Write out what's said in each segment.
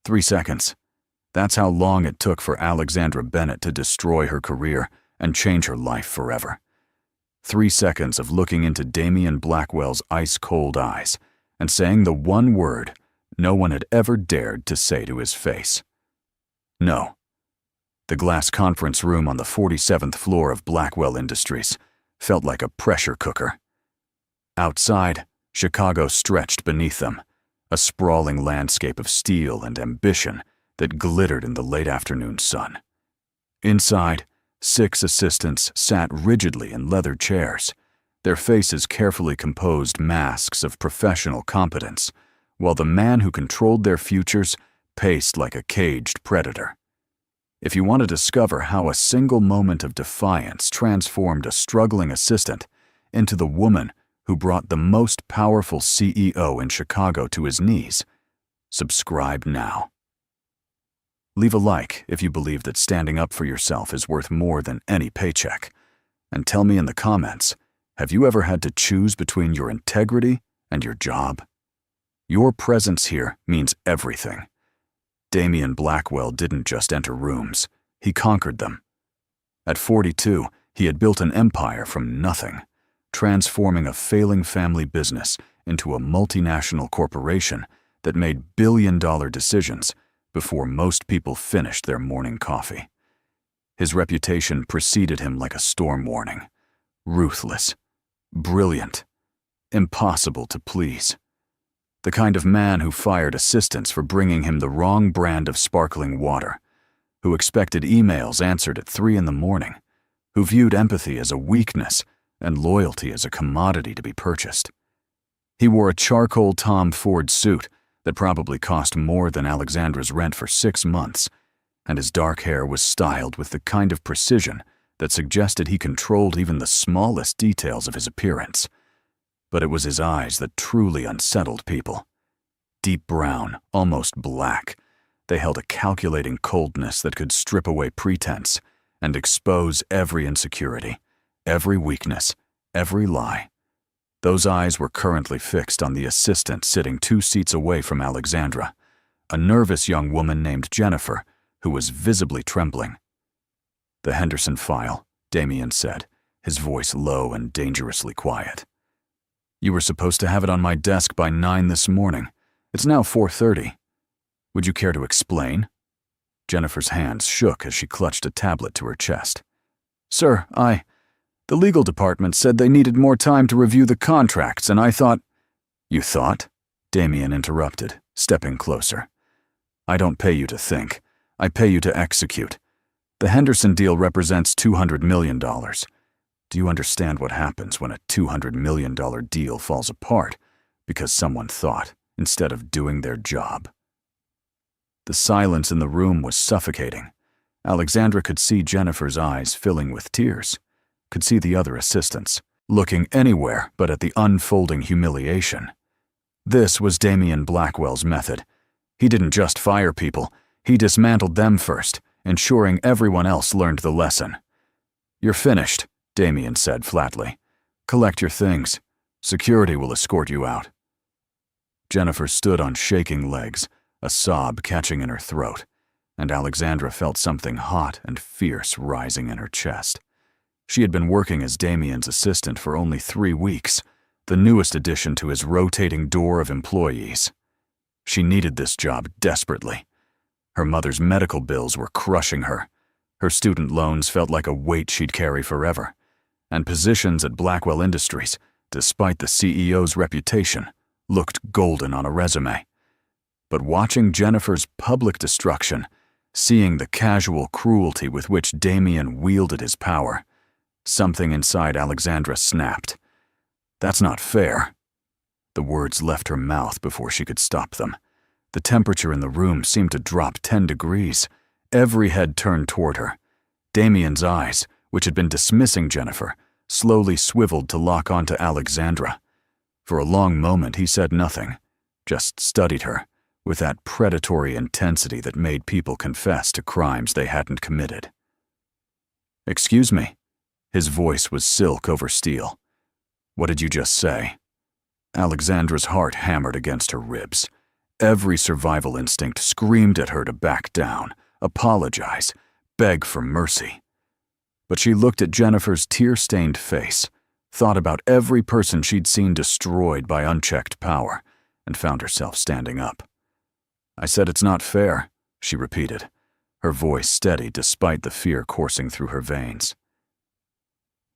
3 seconds. That's how long it took for Alexandra Bennett to destroy her career and change her life forever. 3 seconds of looking into Damian Blackwell's ice-cold eyes and saying the one word no one had ever dared to say to his face. No. The glass conference room on the 47th floor of Blackwell Industries felt like a pressure cooker. Outside, Chicago stretched beneath them, a sprawling landscape of steel and ambition that glittered in the late afternoon sun. Inside, 6 assistants sat rigidly in leather chairs, their faces carefully composed masks of professional competence, while the man who controlled their futures paced like a caged predator. If you want to discover how a single moment of defiance transformed a struggling assistant into the woman who brought the most powerful CEO in Chicago to his knees, subscribe now. Leave a like if you believe that standing up for yourself is worth more than any paycheck. And tell me in the comments, have you ever had to choose between your integrity and your job? Your presence here means everything. Damian Blackwell didn't just enter rooms, he conquered them. At 42, he had built an empire from nothing, transforming a failing family business into a multinational corporation that made billion-dollar decisions before most people finished their morning coffee. His reputation preceded him like a storm warning. Ruthless, brilliant, impossible to please. The kind of man who fired assistants for bringing him the wrong brand of sparkling water, who expected emails answered at 3 a.m, who viewed empathy as a weakness and loyalty as a commodity to be purchased. He wore a charcoal Tom Ford suit that probably cost more than Alexandra's rent for 6 months, and his dark hair was styled with the kind of precision that suggested he controlled even the smallest details of his appearance. But it was his eyes that truly unsettled people. Deep brown, almost black, they held a calculating coldness that could strip away pretense and expose every insecurity, every weakness, every lie. Those eyes were currently fixed on the assistant sitting 2 seats away from Alexandra, a nervous young woman named Jennifer, who was visibly trembling. "The Henderson file," Damian said, his voice low and dangerously quiet. "You were supposed to have it on my desk by 9 this morning. It's now 4:30. Would you care to explain?" Jennifer's hands shook as she clutched a tablet to her chest. "Sir, the legal department said they needed more time to review the contracts, and I thought—" "You thought?" Damian interrupted, stepping closer. "I don't pay you to think. I pay you to execute. The Henderson deal represents $200 million. Do you understand what happens when a $200 million deal falls apart because someone thought instead of doing their job?" The silence in the room was suffocating. Alexandra could see Jennifer's eyes filling with tears, could see the other assistants, looking anywhere but at the unfolding humiliation. This was Damian Blackwell's method. He didn't just fire people, he dismantled them first, ensuring everyone else learned the lesson. "You're finished," Damian said flatly. "Collect your things. Security will escort you out." Jennifer stood on shaking legs, a sob catching in her throat, and Alexandra felt something hot and fierce rising in her chest. She had been working as Damian's assistant for only 3 weeks, the newest addition to his rotating door of employees. She needed this job desperately. Her mother's medical bills were crushing her. Her student loans felt like a weight she'd carry forever. And positions at Blackwell Industries, despite the CEO's reputation, looked golden on a resume. But watching Jennifer's public destruction, seeing the casual cruelty with which Damian wielded his power, something inside Alexandra snapped. "That's not fair." The words left her mouth before she could stop them. The temperature in the room seemed to drop 10 degrees. Every head turned toward her. Damian's eyes, which had been dismissing Jennifer, slowly swiveled to lock onto Alexandra. For a long moment he said nothing, just studied her, with that predatory intensity that made people confess to crimes they hadn't committed. "Excuse me." His voice was silk over steel. "What did you just say?" Alexandra's heart hammered against her ribs. Every survival instinct screamed at her to back down, apologize, beg for mercy. But she looked at Jennifer's tear-stained face, thought about every person she'd seen destroyed by unchecked power, and found herself standing up. "I said it's not fair," she repeated, her voice steady despite the fear coursing through her veins.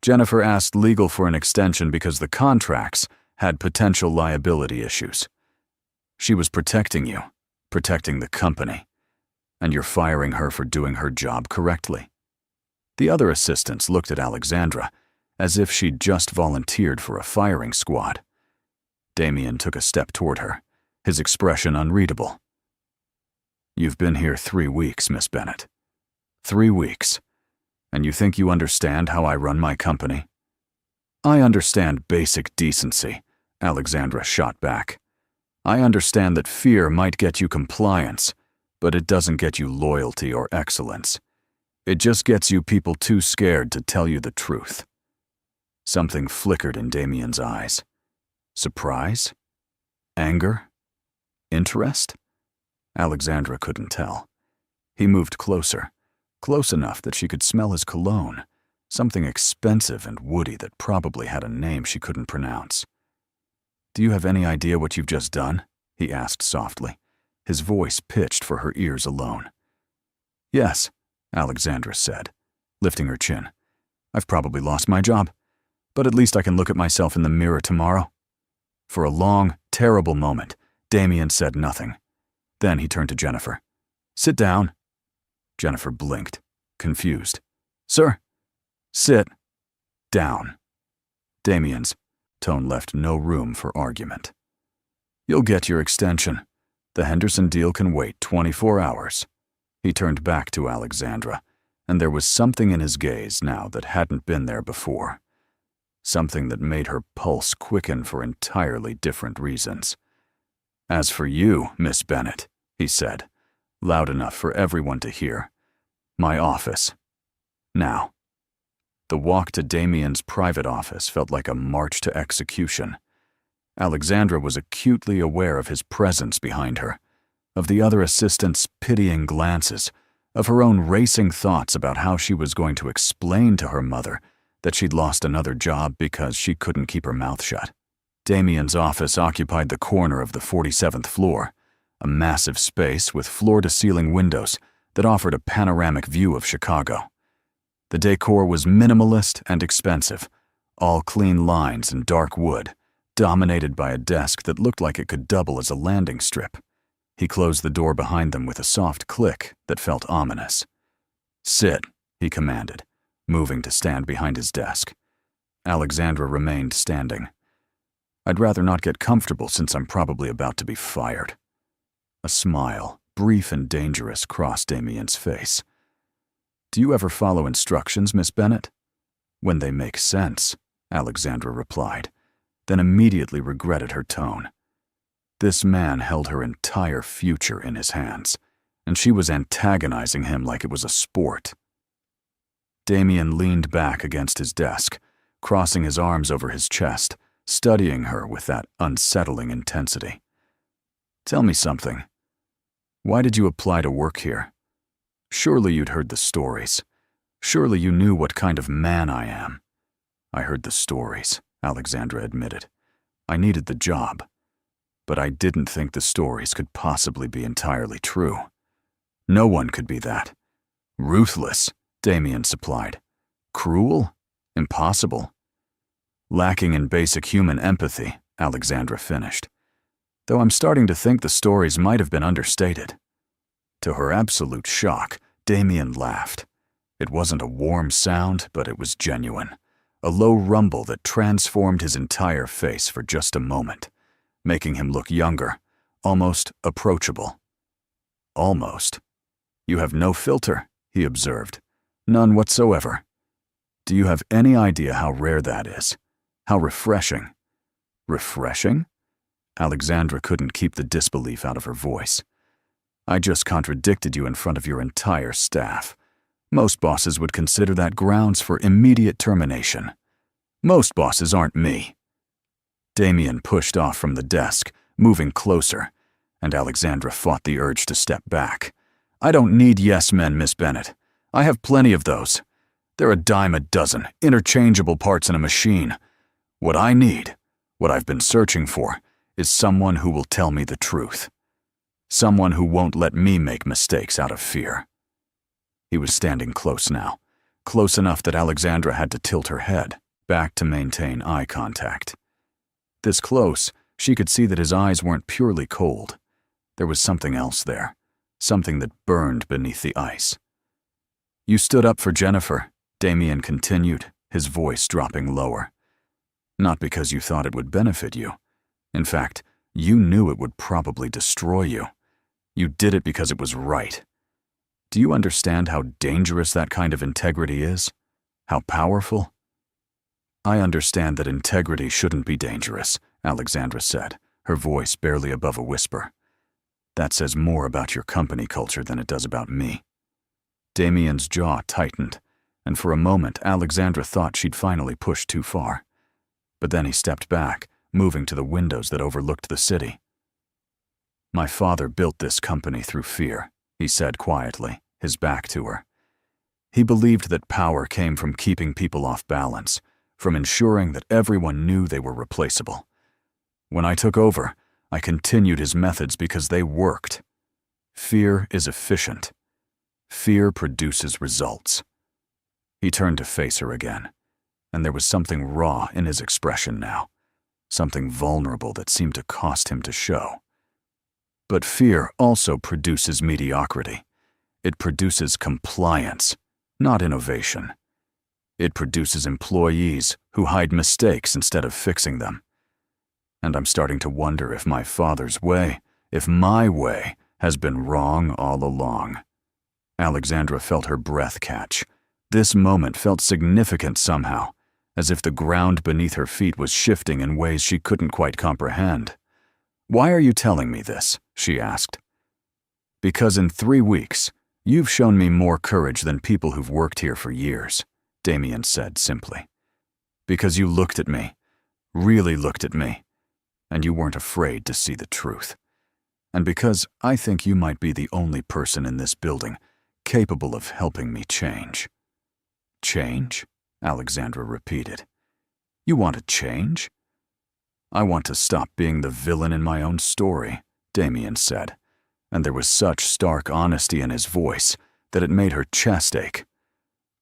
Jennifer asked legal for an extension because the contracts had potential liability issues. She was protecting you, protecting the company, and you're firing her for doing her job correctly. The other assistants looked at Alexandra as if she'd just volunteered for a firing squad. Damien took a step toward her, his expression unreadable. "You've been here 3 weeks, Miss Bennett. 3 weeks. And you think you understand how I run my company?" "I understand basic decency," Alexandra shot back. "I understand that fear might get you compliance, but it doesn't get you loyalty or excellence. It just gets you people too scared to tell you the truth." Something flickered in Damien's eyes. Surprise? Anger? Interest? Alexandra couldn't tell. He moved closer, close enough that she could smell his cologne, something expensive and woody that probably had a name she couldn't pronounce. "Do you have any idea what you've just done?" he asked softly, his voice pitched for her ears alone. "Yes," Alexandra said, lifting her chin. "I've probably lost my job, but at least I can look at myself in the mirror tomorrow." For a long, terrible moment, Damien said nothing. Then he turned to Jennifer. "Sit down." Jennifer blinked, confused. "Sir?" "Sit. Down." Damien's tone left no room for argument. "You'll get your extension. The Henderson deal can wait 24 hours. He turned back to Alexandra, and there was something in his gaze now that hadn't been there before. Something that made her pulse quicken for entirely different reasons. "As for you, Miss Bennett," he said, loud enough for everyone to hear, "my office. Now." The walk to Damien's private office felt like a march to execution. Alexandra was acutely aware of his presence behind her, of the other assistants' pitying glances, of her own racing thoughts about how she was going to explain to her mother that she'd lost another job because she couldn't keep her mouth shut. Damien's office occupied the corner of the 47th floor, a massive space with floor-to-ceiling windows that offered a panoramic view of Chicago. The decor was minimalist and expensive, all clean lines and dark wood, dominated by a desk that looked like it could double as a landing strip. He closed the door behind them with a soft click that felt ominous. "Sit," he commanded, moving to stand behind his desk. Alexandra remained standing. "I'd rather not get comfortable since I'm probably about to be fired." A smile, brief and dangerous, crossed Damien's face. "Do you ever follow instructions, Miss Bennett?" "When they make sense," Alexandra replied, then immediately regretted her tone. This man held her entire future in his hands, and she was antagonizing him like it was a sport. Damien leaned back against his desk, crossing his arms over his chest, studying her with that unsettling intensity. "Tell me something. Why did you apply to work here? Surely you'd heard the stories. Surely you knew what kind of man I am." "I heard the stories," Alexandra admitted. "I needed the job. But I didn't think the stories could possibly be entirely true. No one could be that. Ruthless," Damien supplied. "Cruel? Impossible." "Lacking in basic human empathy," Alexandra finished. "Though I'm starting to think the stories might have been understated." To her absolute shock, Damien laughed. It wasn't a warm sound, but it was genuine. A low rumble that transformed his entire face for just a moment, making him look younger, almost approachable. "Almost. You have no filter," he observed. "None whatsoever. Do you have any idea how rare that is? How refreshing?" "Refreshing?" Alexandra couldn't keep the disbelief out of her voice. "I just contradicted you in front of your entire staff. Most bosses would consider that grounds for immediate termination. Most bosses aren't me." Damien pushed off from the desk, moving closer, and Alexandra fought the urge to step back. "I don't need yes men, Miss Bennett. I have plenty of those. They're a dime a dozen, interchangeable parts in a machine. What I need, what I've been searching for, is someone who will tell me the truth. Someone who won't let me make mistakes out of fear." He was standing close now, close enough that Alexandra had to tilt her head back to maintain eye contact. This close, she could see that his eyes weren't purely cold. There was something else there, something that burned beneath the ice. "You stood up for Jennifer," Damien continued, his voice dropping lower. "Not because you thought it would benefit you. In fact, you knew it would probably destroy you. You did it because it was right. Do you understand how dangerous that kind of integrity is? How powerful?" "I understand that integrity shouldn't be dangerous," Alexandra said, her voice barely above a whisper. "That says more about your company culture than it does about me." Damien's jaw tightened, and for a moment Alexandra thought she'd finally pushed too far. But then he stepped back, moving to the windows that overlooked the city. "My father built this company through fear," he said quietly, his back to her. "He believed that power came from keeping people off balance, from ensuring that everyone knew they were replaceable. When I took over, I continued his methods because they worked. Fear is efficient. Fear produces results." He turned to face her again, and there was something raw in his expression now, something vulnerable that seemed to cost him to show. "But fear also produces mediocrity. It produces compliance, not innovation. It produces employees who hide mistakes instead of fixing them. And I'm starting to wonder if my father's way, if my way, has been wrong all along." Alexandra felt her breath catch. This moment felt significant somehow, as if the ground beneath her feet was shifting in ways she couldn't quite comprehend. "Why are you telling me this?" she asked. "Because in 3 weeks, you've shown me more courage than people who've worked here for years," Damien said simply. "Because you looked at me, really looked at me, and you weren't afraid to see the truth. And because I think you might be the only person in this building capable of helping me change." "Change?" Alexandra repeated. "You want to change?" "I want to stop being the villain in my own story," Damien said, and there was such stark honesty in his voice that it made her chest ache.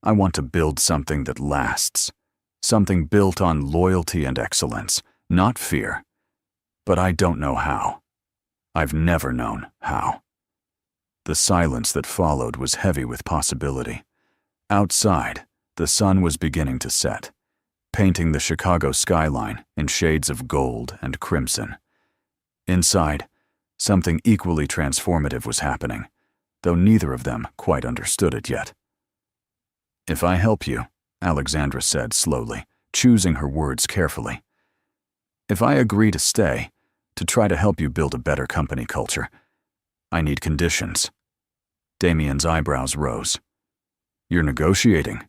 "I want to build something that lasts, something built on loyalty and excellence, not fear. But I don't know how. I've never known how." The silence that followed was heavy with possibility. Outside, the sun was beginning to set, painting the Chicago skyline in shades of gold and crimson. Inside, something equally transformative was happening, though neither of them quite understood it yet. "If I help you," Alexandra said slowly, choosing her words carefully. "If I agree to stay, to try to help you build a better company culture, I need conditions." Damien's eyebrows rose. "You're negotiating.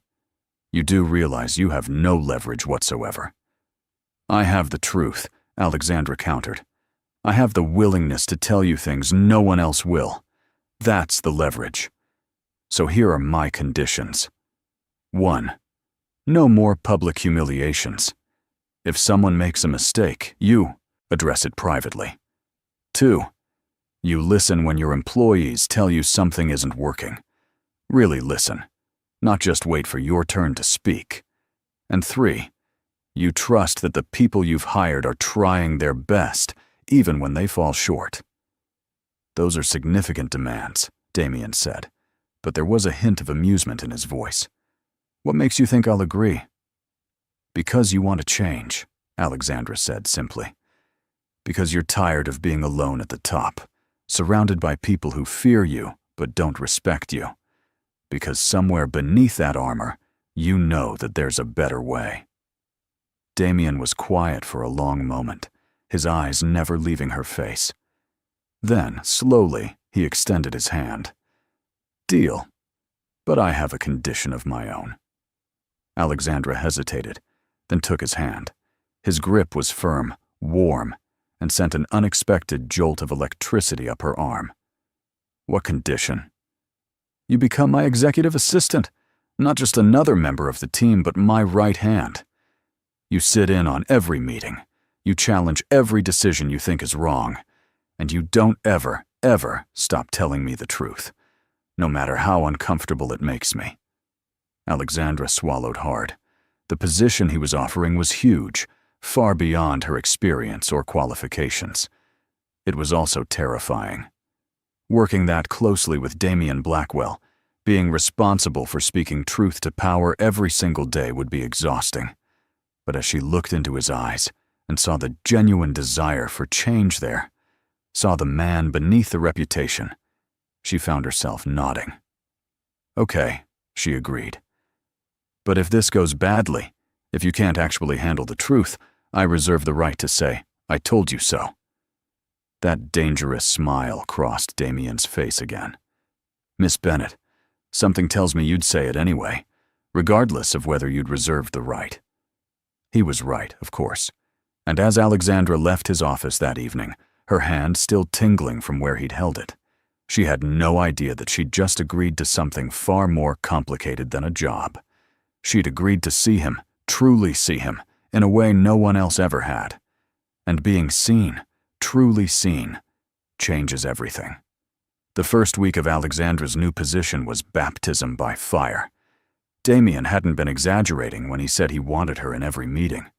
You do realize you have no leverage whatsoever." "I have the truth," Alexandra countered. "I have the willingness to tell you things no one else will. That's the leverage. So here are my conditions. 1. No more public humiliations. If someone makes a mistake, you address it privately. 2. You listen when your employees tell you something isn't working. Really listen, not just wait for your turn to speak. And 3. You trust that the people you've hired are trying their best, even when they fall short." "Those are significant demands," Damien said, but there was a hint of amusement in his voice. "What makes you think I'll agree?" "Because you want to change," Alexandra said simply. "Because you're tired of being alone at the top, surrounded by people who fear you but don't respect you. Because somewhere beneath that armor, you know that there's a better way." Damien was quiet for a long moment, his eyes never leaving her face. Then, slowly, he extended his hand. "Deal. But I have a condition of my own." Alexandra hesitated, then took his hand. His grip was firm, warm, and sent an unexpected jolt of electricity up her arm. "What condition?" "You become my executive assistant, not just another member of the team, but my right hand. You sit in on every meeting, you challenge every decision you think is wrong, and you don't ever stop telling me the truth, no matter how uncomfortable it makes me." Alexandra swallowed hard. The position he was offering was huge, far beyond her experience or qualifications. It was also terrifying. Working that closely with Damien Blackwell, being responsible for speaking truth to power every single day would be exhausting. But as she looked into his eyes and saw the genuine desire for change there, saw the man beneath the reputation, she found herself nodding. "Okay," she agreed. "But if this goes badly, if you can't actually handle the truth, I reserve the right to say, 'I told you so.'" That dangerous smile crossed Damien's face again. "Miss Bennett, something tells me you'd say it anyway, regardless of whether you'd reserved the right." He was right, of course, and as Alexandra left his office that evening, her hand still tingling from where he'd held it, she had no idea that she'd just agreed to something far more complicated than a job. She'd agreed to see him, truly see him, in a way no one else ever had. And being seen, truly seen, changes everything. The first week of Alexandra's new position was baptism by fire. Damien hadn't been exaggerating when he said he wanted her in every meeting.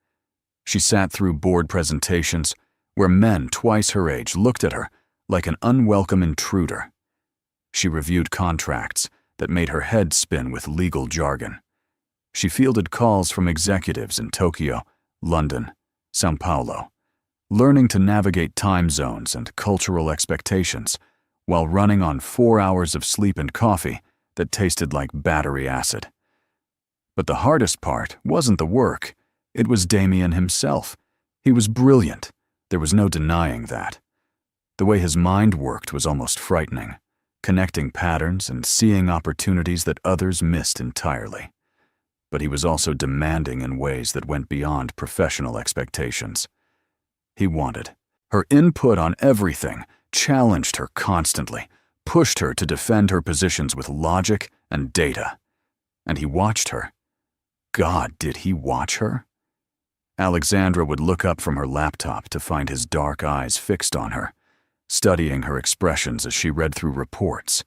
She sat through board presentations where men twice her age looked at her like an unwelcome intruder. She reviewed contracts that made her head spin with legal jargon. She fielded calls from executives in Tokyo, London, São Paulo, learning to navigate time zones and cultural expectations while running on 4 hours of sleep and coffee that tasted like battery acid. But the hardest part wasn't the work. It was Damien himself. He was brilliant. There was no denying that. The way his mind worked was almost frightening, connecting patterns and seeing opportunities that others missed entirely. But he was also demanding in ways that went beyond professional expectations. He wanted her input on everything, challenged her constantly, pushed her to defend her positions with logic and data. And he watched her. God, did he watch her? Alexandra would look up from her laptop to find his dark eyes fixed on her, studying her expressions as she read through reports.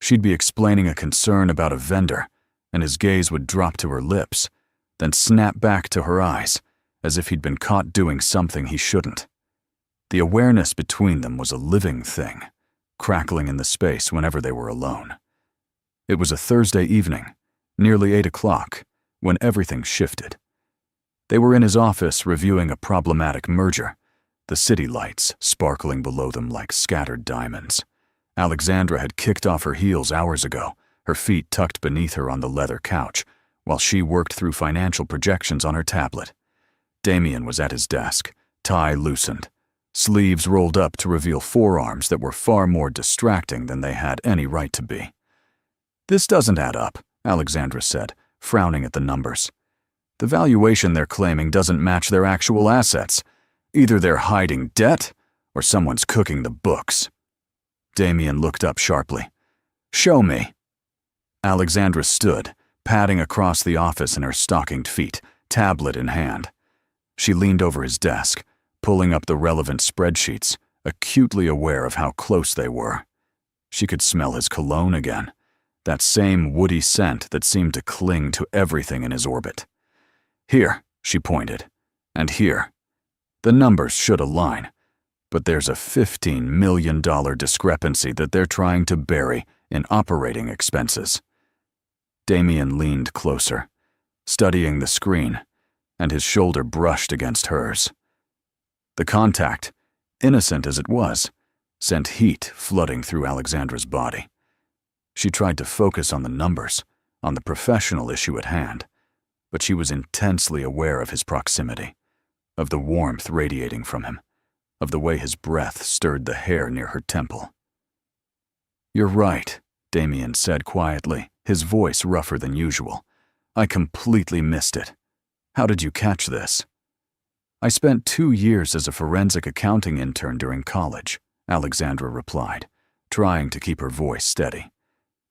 She'd be explaining a concern about a vendor, and his gaze would drop to her lips, then snap back to her eyes, as if he'd been caught doing something he shouldn't. The awareness between them was a living thing, crackling in the space whenever they were alone. It was a Thursday evening, nearly 8 o'clock, when everything shifted. They were in his office reviewing a problematic merger, the city lights sparkling below them like scattered diamonds. Alexandra had kicked off her heels hours ago, her feet tucked beneath her on the leather couch, while she worked through financial projections on her tablet. Damien was at his desk, tie loosened, sleeves rolled up to reveal forearms that were far more distracting than they had any right to be. "This doesn't add up," Alexandra said, frowning at the numbers. "The valuation they're claiming doesn't match their actual assets. Either they're hiding debt, or someone's cooking the books." Damien looked up sharply. "Show me." Alexandra stood, padding across the office in her stockinged feet, tablet in hand. She leaned over his desk, pulling up the relevant spreadsheets, acutely aware of how close they were. She could smell his cologne again, that same woody scent that seemed to cling to everything in his orbit. "Here," she pointed, "and here. The numbers should align, but there's a $15 million discrepancy that they're trying to bury in operating expenses." Damien leaned closer, studying the screen, and his shoulder brushed against hers. The contact, innocent as it was, sent heat flooding through Alexandra's body. She tried to focus on the numbers, on the professional issue at hand, but she was intensely aware of his proximity, of the warmth radiating from him, of the way his breath stirred the hair near her temple. "You're right," Damien said quietly, his voice rougher than usual. "I completely missed it. How did you catch this?" I spent 2 years as a forensic accounting intern during college, Alexandra replied, trying to keep her voice steady.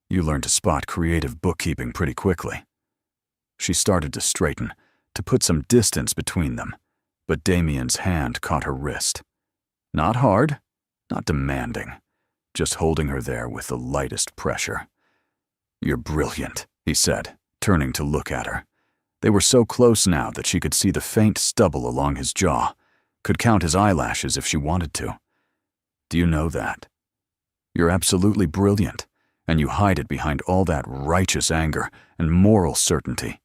You learn to spot creative bookkeeping pretty quickly. She started to straighten, to put some distance between them, but Damien's hand caught her wrist. Not hard, not demanding, just holding her there with the lightest pressure. You're brilliant, he said, turning to look at her. They were so close now that she could see the faint stubble along his jaw, could count his eyelashes if she wanted to. Do you know that? You're absolutely brilliant, and you hide it behind all that righteous anger and moral certainty.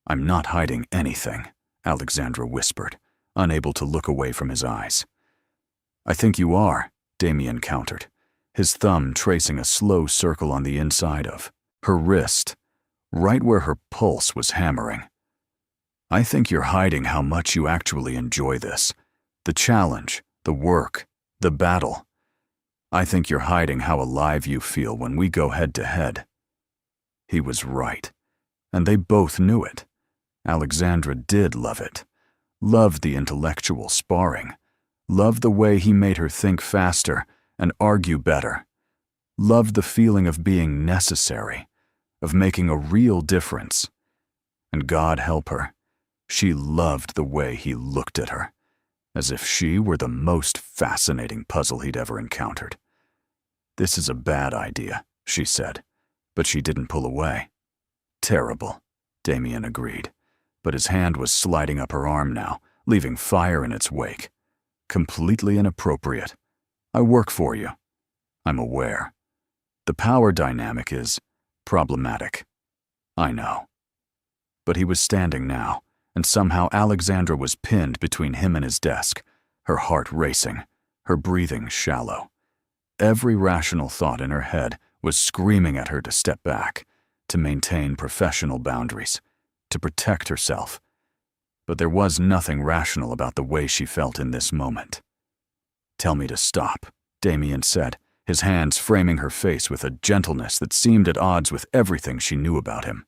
I'm not hiding anything, Alexandra whispered, unable to look away from his eyes. I think you are, Damien countered, his thumb tracing a slow circle on the inside of her wrist, right where her pulse was hammering. I think you're hiding how much you actually enjoy this, the challenge, the work, the battle. I think you're hiding how alive you feel when we go head to head. He was right, and they both knew it. Alexandra did love it, loved the intellectual sparring, loved the way he made her think faster and argue better, loved the feeling of being necessary, of making a real difference. And God help her, she loved the way he looked at her, as if she were the most fascinating puzzle he'd ever encountered. This is a bad idea, she said, but she didn't pull away. Terrible, Damien agreed, but his hand was sliding up her arm now, leaving fire in its wake. Completely inappropriate. I work for you. I'm aware. The power dynamic is problematic. I know. But he was standing now, and somehow Alexandra was pinned between him and his desk, her heart racing, her breathing shallow. Every rational thought in her head was screaming at her to step back, to maintain professional boundaries, to protect herself. But there was nothing rational about the way she felt in this moment. Tell me to stop, Damien said, his hands framing her face with a gentleness that seemed at odds with everything she knew about him.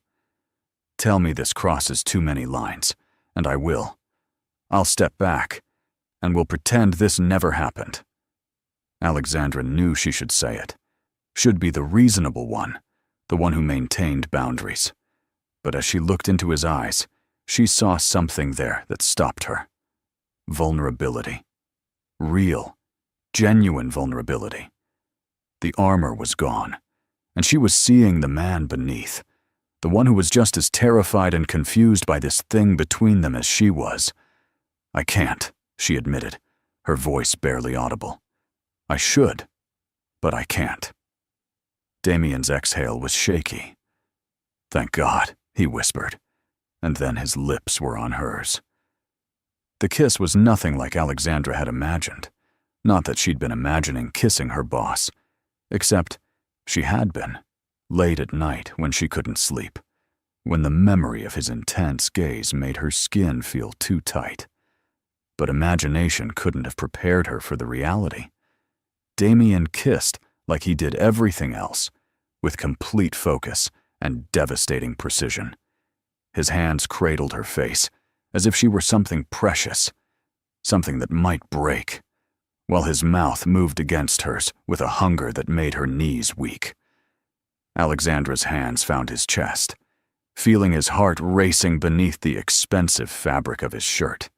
Tell me this crosses too many lines, and I will. I'll step back, and we'll pretend this never happened. Alexandra knew she should say it, should be the reasonable one, the one who maintained boundaries. But as she looked into his eyes, she saw something there that stopped her. Vulnerability. Real, genuine vulnerability. The armor was gone, and she was seeing the man beneath, the one who was just as terrified and confused by this thing between them as she was. I can't, she admitted, her voice barely audible. I should, but I can't. Damien's exhale was shaky. Thank God, he whispered, and then his lips were on hers. The kiss was nothing like Alexandra had imagined. Not that she'd been imagining kissing her boss, except she had been, late at night when she couldn't sleep, when the memory of his intense gaze made her skin feel too tight. But imagination couldn't have prepared her for the reality. Damien kissed like he did everything else, with complete focus and devastating precision. His hands cradled her face, as if she were something precious, something that might break, while his mouth moved against hers with a hunger that made her knees weak. Alexandra's hands found his chest, feeling his heart racing beneath the expensive fabric of his shirt,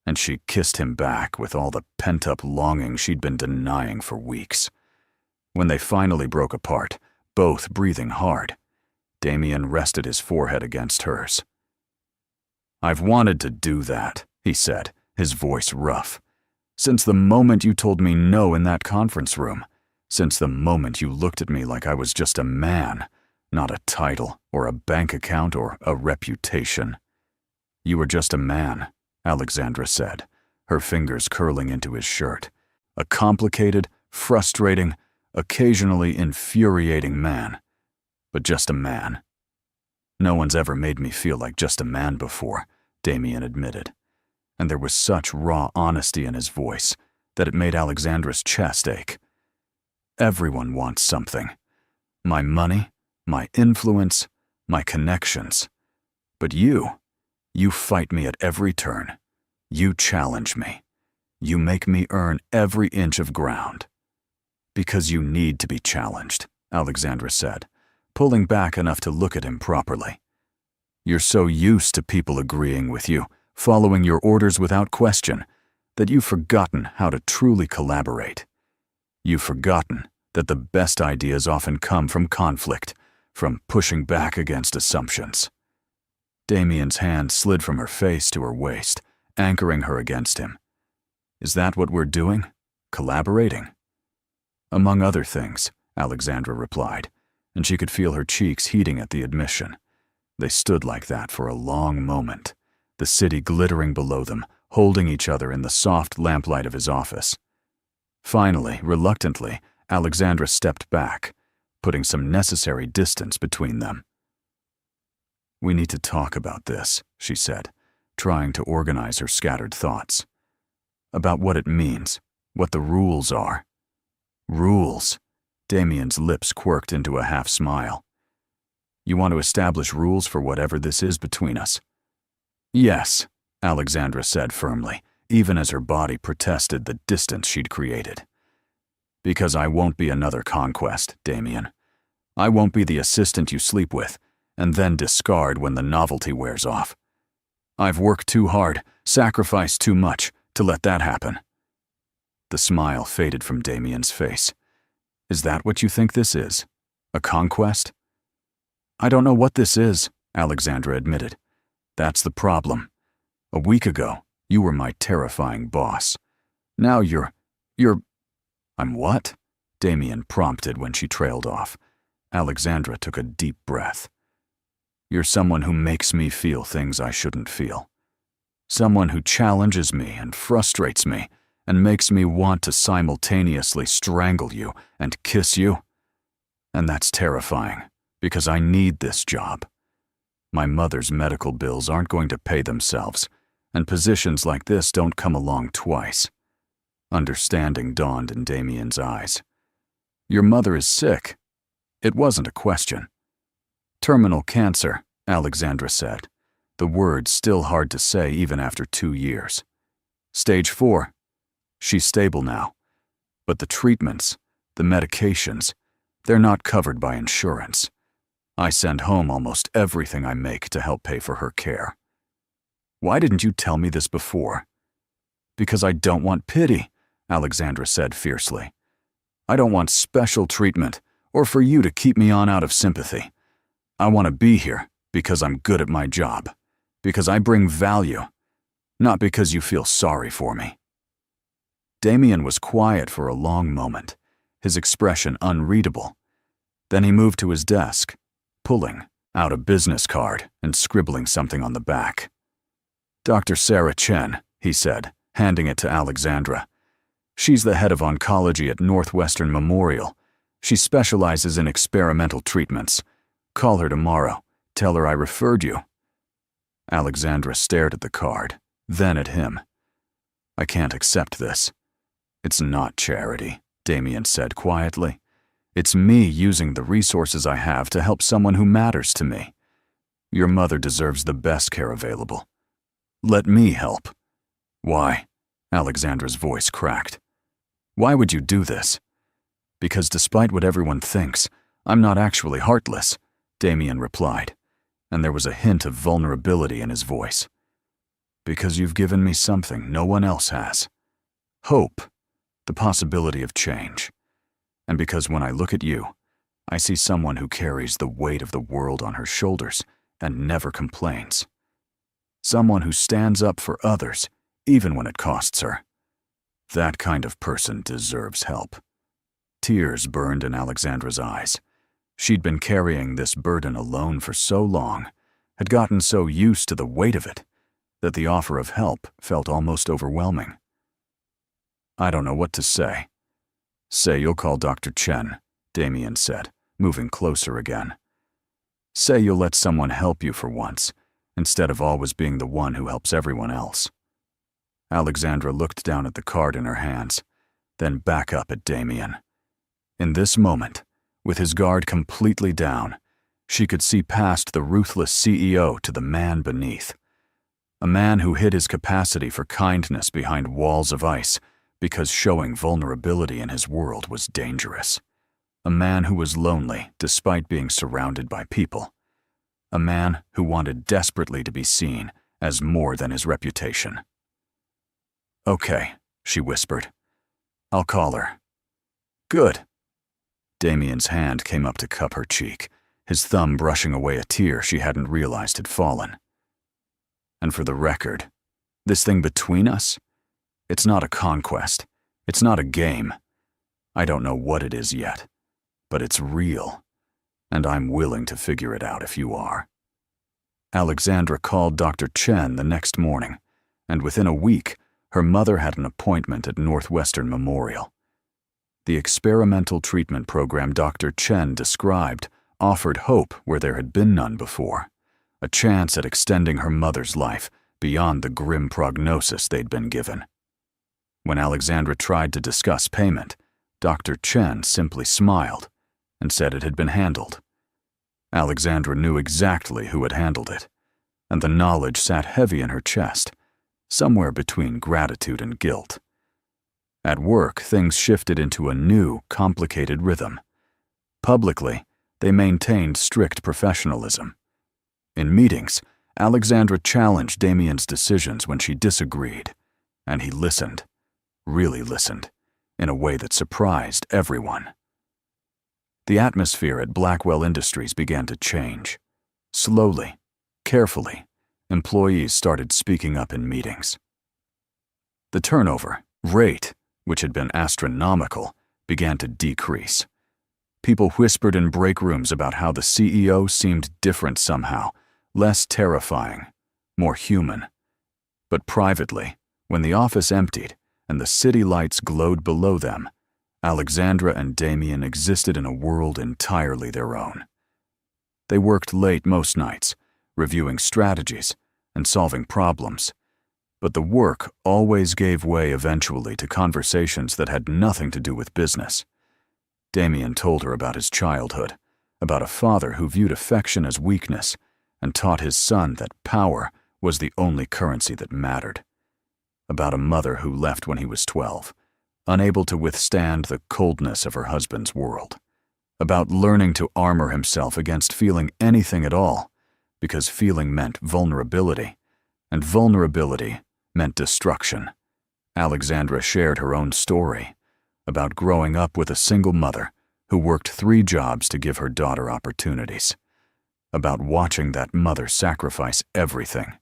and she kissed him back with all the pent-up longing she'd been denying for weeks. When they finally broke apart, both breathing hard, Damien rested his forehead against hers. I've wanted to do that, he said, his voice rough. Since the moment you told me no in that conference room, since the moment you looked at me like I was just a man, not a title or a bank account or a reputation. You were just a man, Alexandra said, her fingers curling into his shirt. A complicated, frustrating, occasionally infuriating man, but just a man. No one's ever made me feel like just a man before, Damien admitted, and there was such raw honesty in his voice that it made Alexandra's chest ache. Everyone wants something. My money, my influence, my connections. But you fight me at every turn. You challenge me. You make me earn every inch of ground. Because you need to be challenged, Alexandra said, pulling back enough to look at him properly. You're so used to people agreeing with you, following your orders without question, that you've forgotten how to truly collaborate. You've forgotten that the best ideas often come from conflict, from pushing back against assumptions. Damien's hand slid from her face to her waist, anchoring her against him. Is that what we're doing? Collaborating? Among other things, Alexandra replied, and she could feel her cheeks heating at the admission. They stood like that for a long moment, the city glittering below them, holding each other in the soft lamplight of his office. Finally, reluctantly, Alexandra stepped back, putting some necessary distance between them. We need to talk about this, she said, trying to organize her scattered thoughts. About what it means, what the rules are. Rules. Damien's lips quirked into a half smile. You want to establish rules for whatever this is between us? Yes, Alexandra said firmly, even as her body protested the distance she'd created. Because I won't be another conquest, Damien. I won't be the assistant you sleep with, and then discard when the novelty wears off. I've worked too hard, sacrificed too much, to let that happen. The smile faded from Damien's face. Is that what you think this is? A conquest? I don't know what this is, Alexandra admitted. That's the problem. A week ago, you were my terrifying boss. Now you're... I'm what? Damien prompted when she trailed off. Alexandra took a deep breath. You're someone who makes me feel things I shouldn't feel. Someone who challenges me and frustrates me and makes me want to simultaneously strangle you and kiss you. And that's terrifying, because I need this job. My mother's medical bills aren't going to pay themselves, and positions like this don't come along twice. Understanding dawned in Damien's eyes. Your mother is sick. It wasn't a question. Terminal cancer, Alexandra said, the words still hard to say even after 2 years. Stage 4. She's stable now. But the treatments, the medications, they're not covered by insurance. I send home almost everything I make to help pay for her care. Why didn't you tell me this before? Because I don't want pity, Alexandra said fiercely. I don't want special treatment or for you to keep me on out of sympathy. I want to be here because I'm good at my job, because I bring value, not because you feel sorry for me. Damien was quiet for a long moment, his expression unreadable. Then he moved to his desk, pulling out a business card and scribbling something on the back. Dr. Sarah Chen, he said, handing it to Alexandra. She's the head of oncology at Northwestern Memorial. She specializes in experimental treatments. Call her tomorrow. Tell her I referred you. Alexandra stared at the card, then at him. I can't accept this. It's not charity, Damien said quietly. It's me using the resources I have to help someone who matters to me. Your mother deserves the best care available. Let me help. Why? Alexandra's voice cracked. Why would you do this? Because despite what everyone thinks, I'm not actually heartless, Damien replied, and there was a hint of vulnerability in his voice. Because you've given me something no one else has. Hope, the possibility of change. And because when I look at you, I see someone who carries the weight of the world on her shoulders and never complains. Someone who stands up for others, even when it costs her. That kind of person deserves help. Tears burned in Alexandra's eyes. She'd been carrying this burden alone for so long, had gotten so used to the weight of it, that the offer of help felt almost overwhelming. I don't know what to say. Say you'll call Dr. Chen, Damien said, moving closer again. Say you'll let someone help you for once, instead of always being the one who helps everyone else. Alexandra looked down at the card in her hands, then back up at Damien. In this moment, with his guard completely down, she could see past the ruthless CEO to the man beneath. A man who hid his capacity for kindness behind walls of ice because showing vulnerability in his world was dangerous. A man who was lonely despite being surrounded by people. A man who wanted desperately to be seen as more than his reputation. "Okay," she whispered. "I'll call her." "Good." Damien's hand came up to cup her cheek, his thumb brushing away a tear she hadn't realized had fallen. "And for the record, this thing between us, it's not a conquest. It's not a game. I don't know what it is yet, but it's real, and I'm willing to figure it out if you are." Alexandra called Dr. Chen the next morning, and within a week, her mother had an appointment at Northwestern Memorial. The experimental treatment program Dr. Chen described offered hope where there had been none before, a chance at extending her mother's life beyond the grim prognosis they'd been given. When Alexandra tried to discuss payment, Dr. Chen simply smiled and said it had been handled. Alexandra knew exactly who had handled it, and the knowledge sat heavy in her chest, somewhere between gratitude and guilt. At work, things shifted into a new, complicated rhythm. Publicly, they maintained strict professionalism. In meetings, Alexandra challenged Damien's decisions when she disagreed, and he listened, really listened, in a way that surprised everyone. The atmosphere at Blackwell Industries began to change. Slowly, carefully, employees started speaking up in meetings. The turnover rate, which had been astronomical, began to decrease. People whispered in break rooms about how the CEO seemed different somehow, less terrifying, more human. But privately, when the office emptied and the city lights glowed below them, Alexandra and Damien existed in a world entirely their own. They worked late most nights, reviewing strategies and solving problems. But the work always gave way eventually to conversations that had nothing to do with business. Damien told her about his childhood, about a father who viewed affection as weakness and taught his son that power was the only currency that mattered. About a mother who left when he was 12, unable to withstand the coldness of her husband's world. About learning to armor himself against feeling anything at all, because feeling meant vulnerability, and vulnerability meant destruction. Alexandra shared her own story about growing up with a single mother who worked 3 jobs to give her daughter opportunities, about watching that mother sacrifice everything,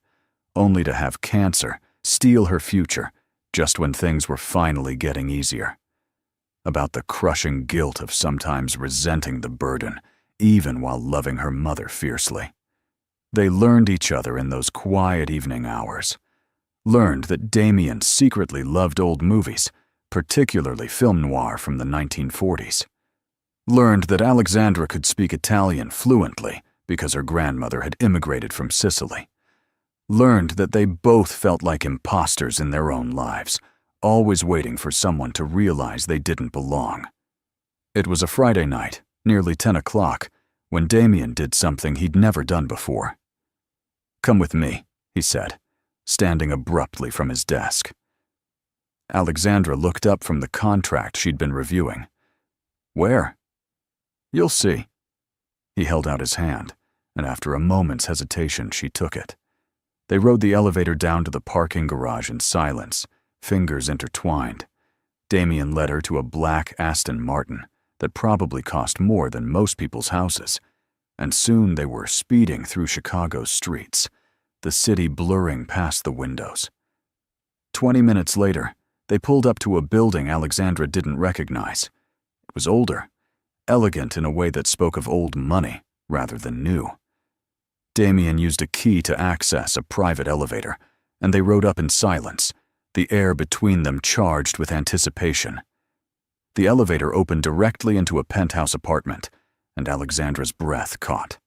only to have cancer steal her future just when things were finally getting easier, about the crushing guilt of sometimes resenting the burden, even while loving her mother fiercely. They learned each other in those quiet evening hours, learned that Damien secretly loved old movies, particularly film noir from the 1940s, learned that Alexandra could speak Italian fluently because her grandmother had immigrated from Sicily, learned that they both felt like imposters in their own lives, always waiting for someone to realize they didn't belong. It was a Friday night, nearly 10 o'clock, when Damien did something he'd never done before. "Come with me," he said, standing abruptly from his desk. Alexandra looked up from the contract she'd been reviewing. "Where?" "You'll see." He held out his hand, and after a moment's hesitation, she took it. They rode the elevator down to the parking garage in silence, fingers intertwined. Damien led her to a black Aston Martin that probably cost more than most people's houses, and soon they were speeding through Chicago's streets, the city blurring past the windows. 20 minutes later, they pulled up to a building Alexandra didn't recognize. It was older, elegant in a way that spoke of old money rather than new. Damien used a key to access a private elevator, and they rode up in silence, the air between them charged with anticipation. The elevator opened directly into a penthouse apartment, and Alexandra's breath caught.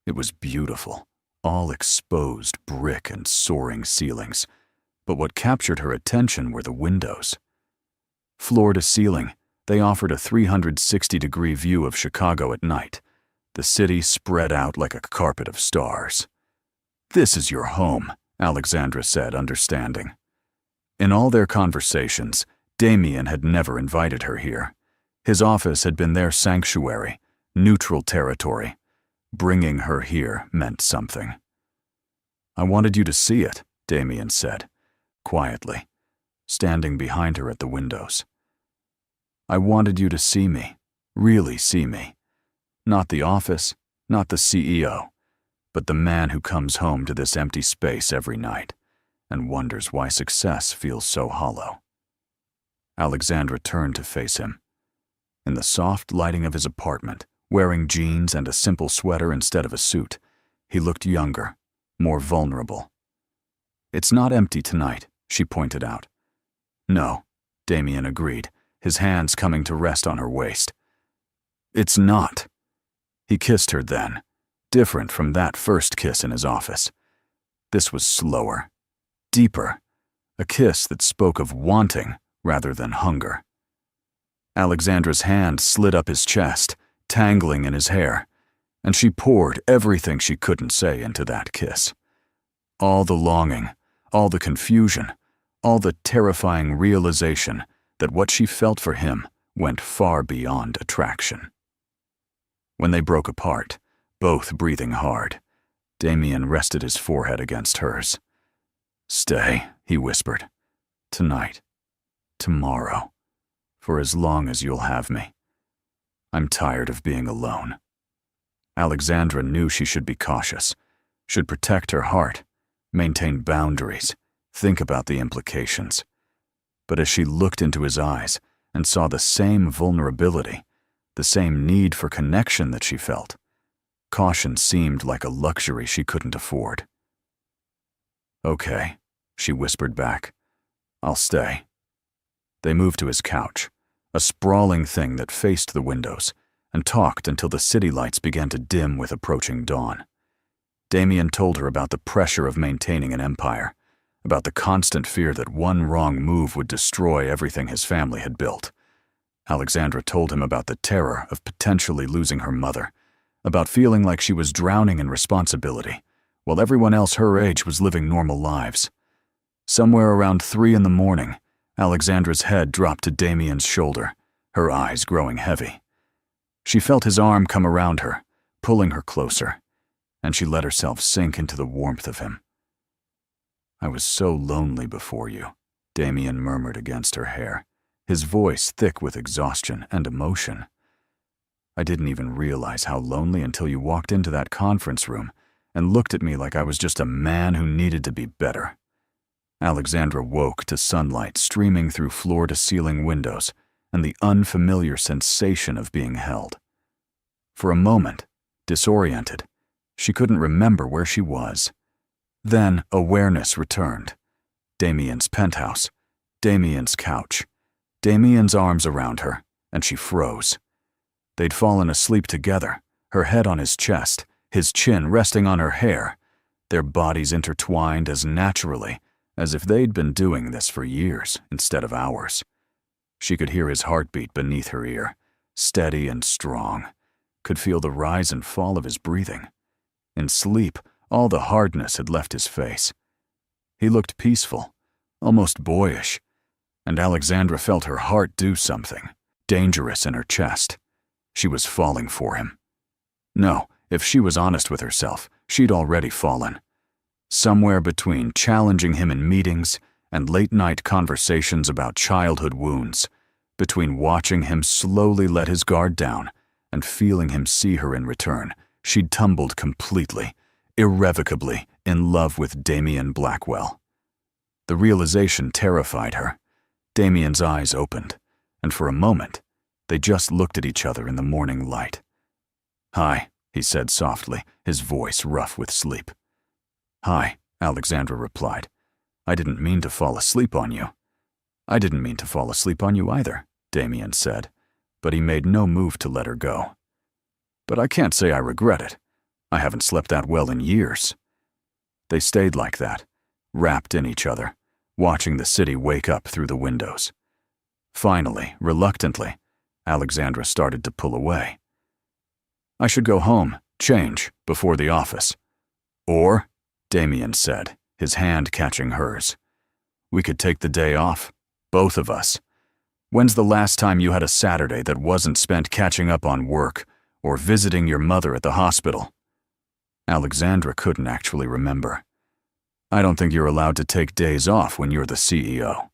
It was beautiful, all exposed brick and soaring ceilings, but what captured her attention were the windows. Floor to ceiling, they offered a 360-degree view of Chicago at night, the city spread out like a carpet of stars. "This is your home," Alexandra said, understanding. In all their conversations, Damien had never invited her here. His office had been their sanctuary, neutral territory. Bringing her here meant something. "I wanted you to see it," Damien said, quietly, standing behind her at the windows. "I wanted you to see me, really see me. Not the office, not the CEO, but the man who comes home to this empty space every night and wonders why success feels so hollow." Alexandra turned to face him. In the soft lighting of his apartment, wearing jeans and a simple sweater instead of a suit, he looked younger, more vulnerable. "It's not empty tonight," she pointed out. "No," Damien agreed, his hands coming to rest on her waist. "It's not." He kissed her then, different from that first kiss in his office. This was slower, deeper, a kiss that spoke of wanting rather than hunger. Alexandra's hand slid up his chest, tangling in his hair, and she poured everything she couldn't say into that kiss. All the longing, all the confusion, all the terrifying realization that what she felt for him went far beyond attraction. When they broke apart, both breathing hard, Damien rested his forehead against hers. "Stay," he whispered. "Tonight. Tomorrow. For as long as you'll have me. I'm tired of being alone." Alexandra knew she should be cautious, should protect her heart, maintain boundaries, think about the implications. But as she looked into his eyes and saw the same vulnerability, the same need for connection that she felt, caution seemed like a luxury she couldn't afford. "Okay," she whispered back. "I'll stay." They moved to his couch, a sprawling thing that faced the windows, and talked until the city lights began to dim with approaching dawn. Damien told her about the pressure of maintaining an empire, about the constant fear that one wrong move would destroy everything his family had built. Alexandra told him about the terror of potentially losing her mother, about feeling like she was drowning in responsibility, while everyone else her age was living normal lives. Somewhere around 3 in the morning, Alexandra's head dropped to Damien's shoulder, her eyes growing heavy. She felt his arm come around her, pulling her closer, and she let herself sink into the warmth of him. "I was so lonely before you," Damien murmured against her hair, his voice thick with exhaustion and emotion. "I didn't even realize how lonely until you walked into that conference room and looked at me like I was just a man who needed to be better." Alexandra woke to sunlight streaming through floor-to-ceiling windows and the unfamiliar sensation of being held. For a moment, disoriented, she couldn't remember where she was. Then awareness returned. Damien's penthouse, Damien's couch, Damien's arms around her, and she froze. They'd fallen asleep together, her head on his chest, his chin resting on her hair, their bodies intertwined as naturally as if they'd been doing this for years instead of hours. She could hear his heartbeat beneath her ear, steady and strong, could feel the rise and fall of his breathing. In sleep, all the hardness had left his face. He looked peaceful, almost boyish, and Alexandra felt her heart do something, dangerous in her chest. She was falling for him. No, if she was honest with herself, she'd already fallen. Somewhere between challenging him in meetings and late-night conversations about childhood wounds, between watching him slowly let his guard down and feeling him see her in return, she'd tumbled completely, irrevocably, in love with Damien Blackwell. The realization terrified her. Damien's eyes opened, and for a moment, they just looked at each other in the morning light. "Hi," he said softly, his voice rough with sleep. "Hi," Alexandra replied. "I didn't mean to fall asleep on you." "I didn't mean to fall asleep on you either," Damien said, but he made no move to let her go. "But I can't say I regret it. I haven't slept that well in years." They stayed like that, wrapped in each other, watching the city wake up through the windows. Finally, reluctantly, Alexandra started to pull away. "I should go home, change, before the office." "Or," Damien said, his hand catching hers. "We could take the day off, both of us. When's the last time you had a Saturday that wasn't spent catching up on work or visiting your mother at the hospital?" Alexandra couldn't actually remember. "I don't think you're allowed to take days off when you're the CEO."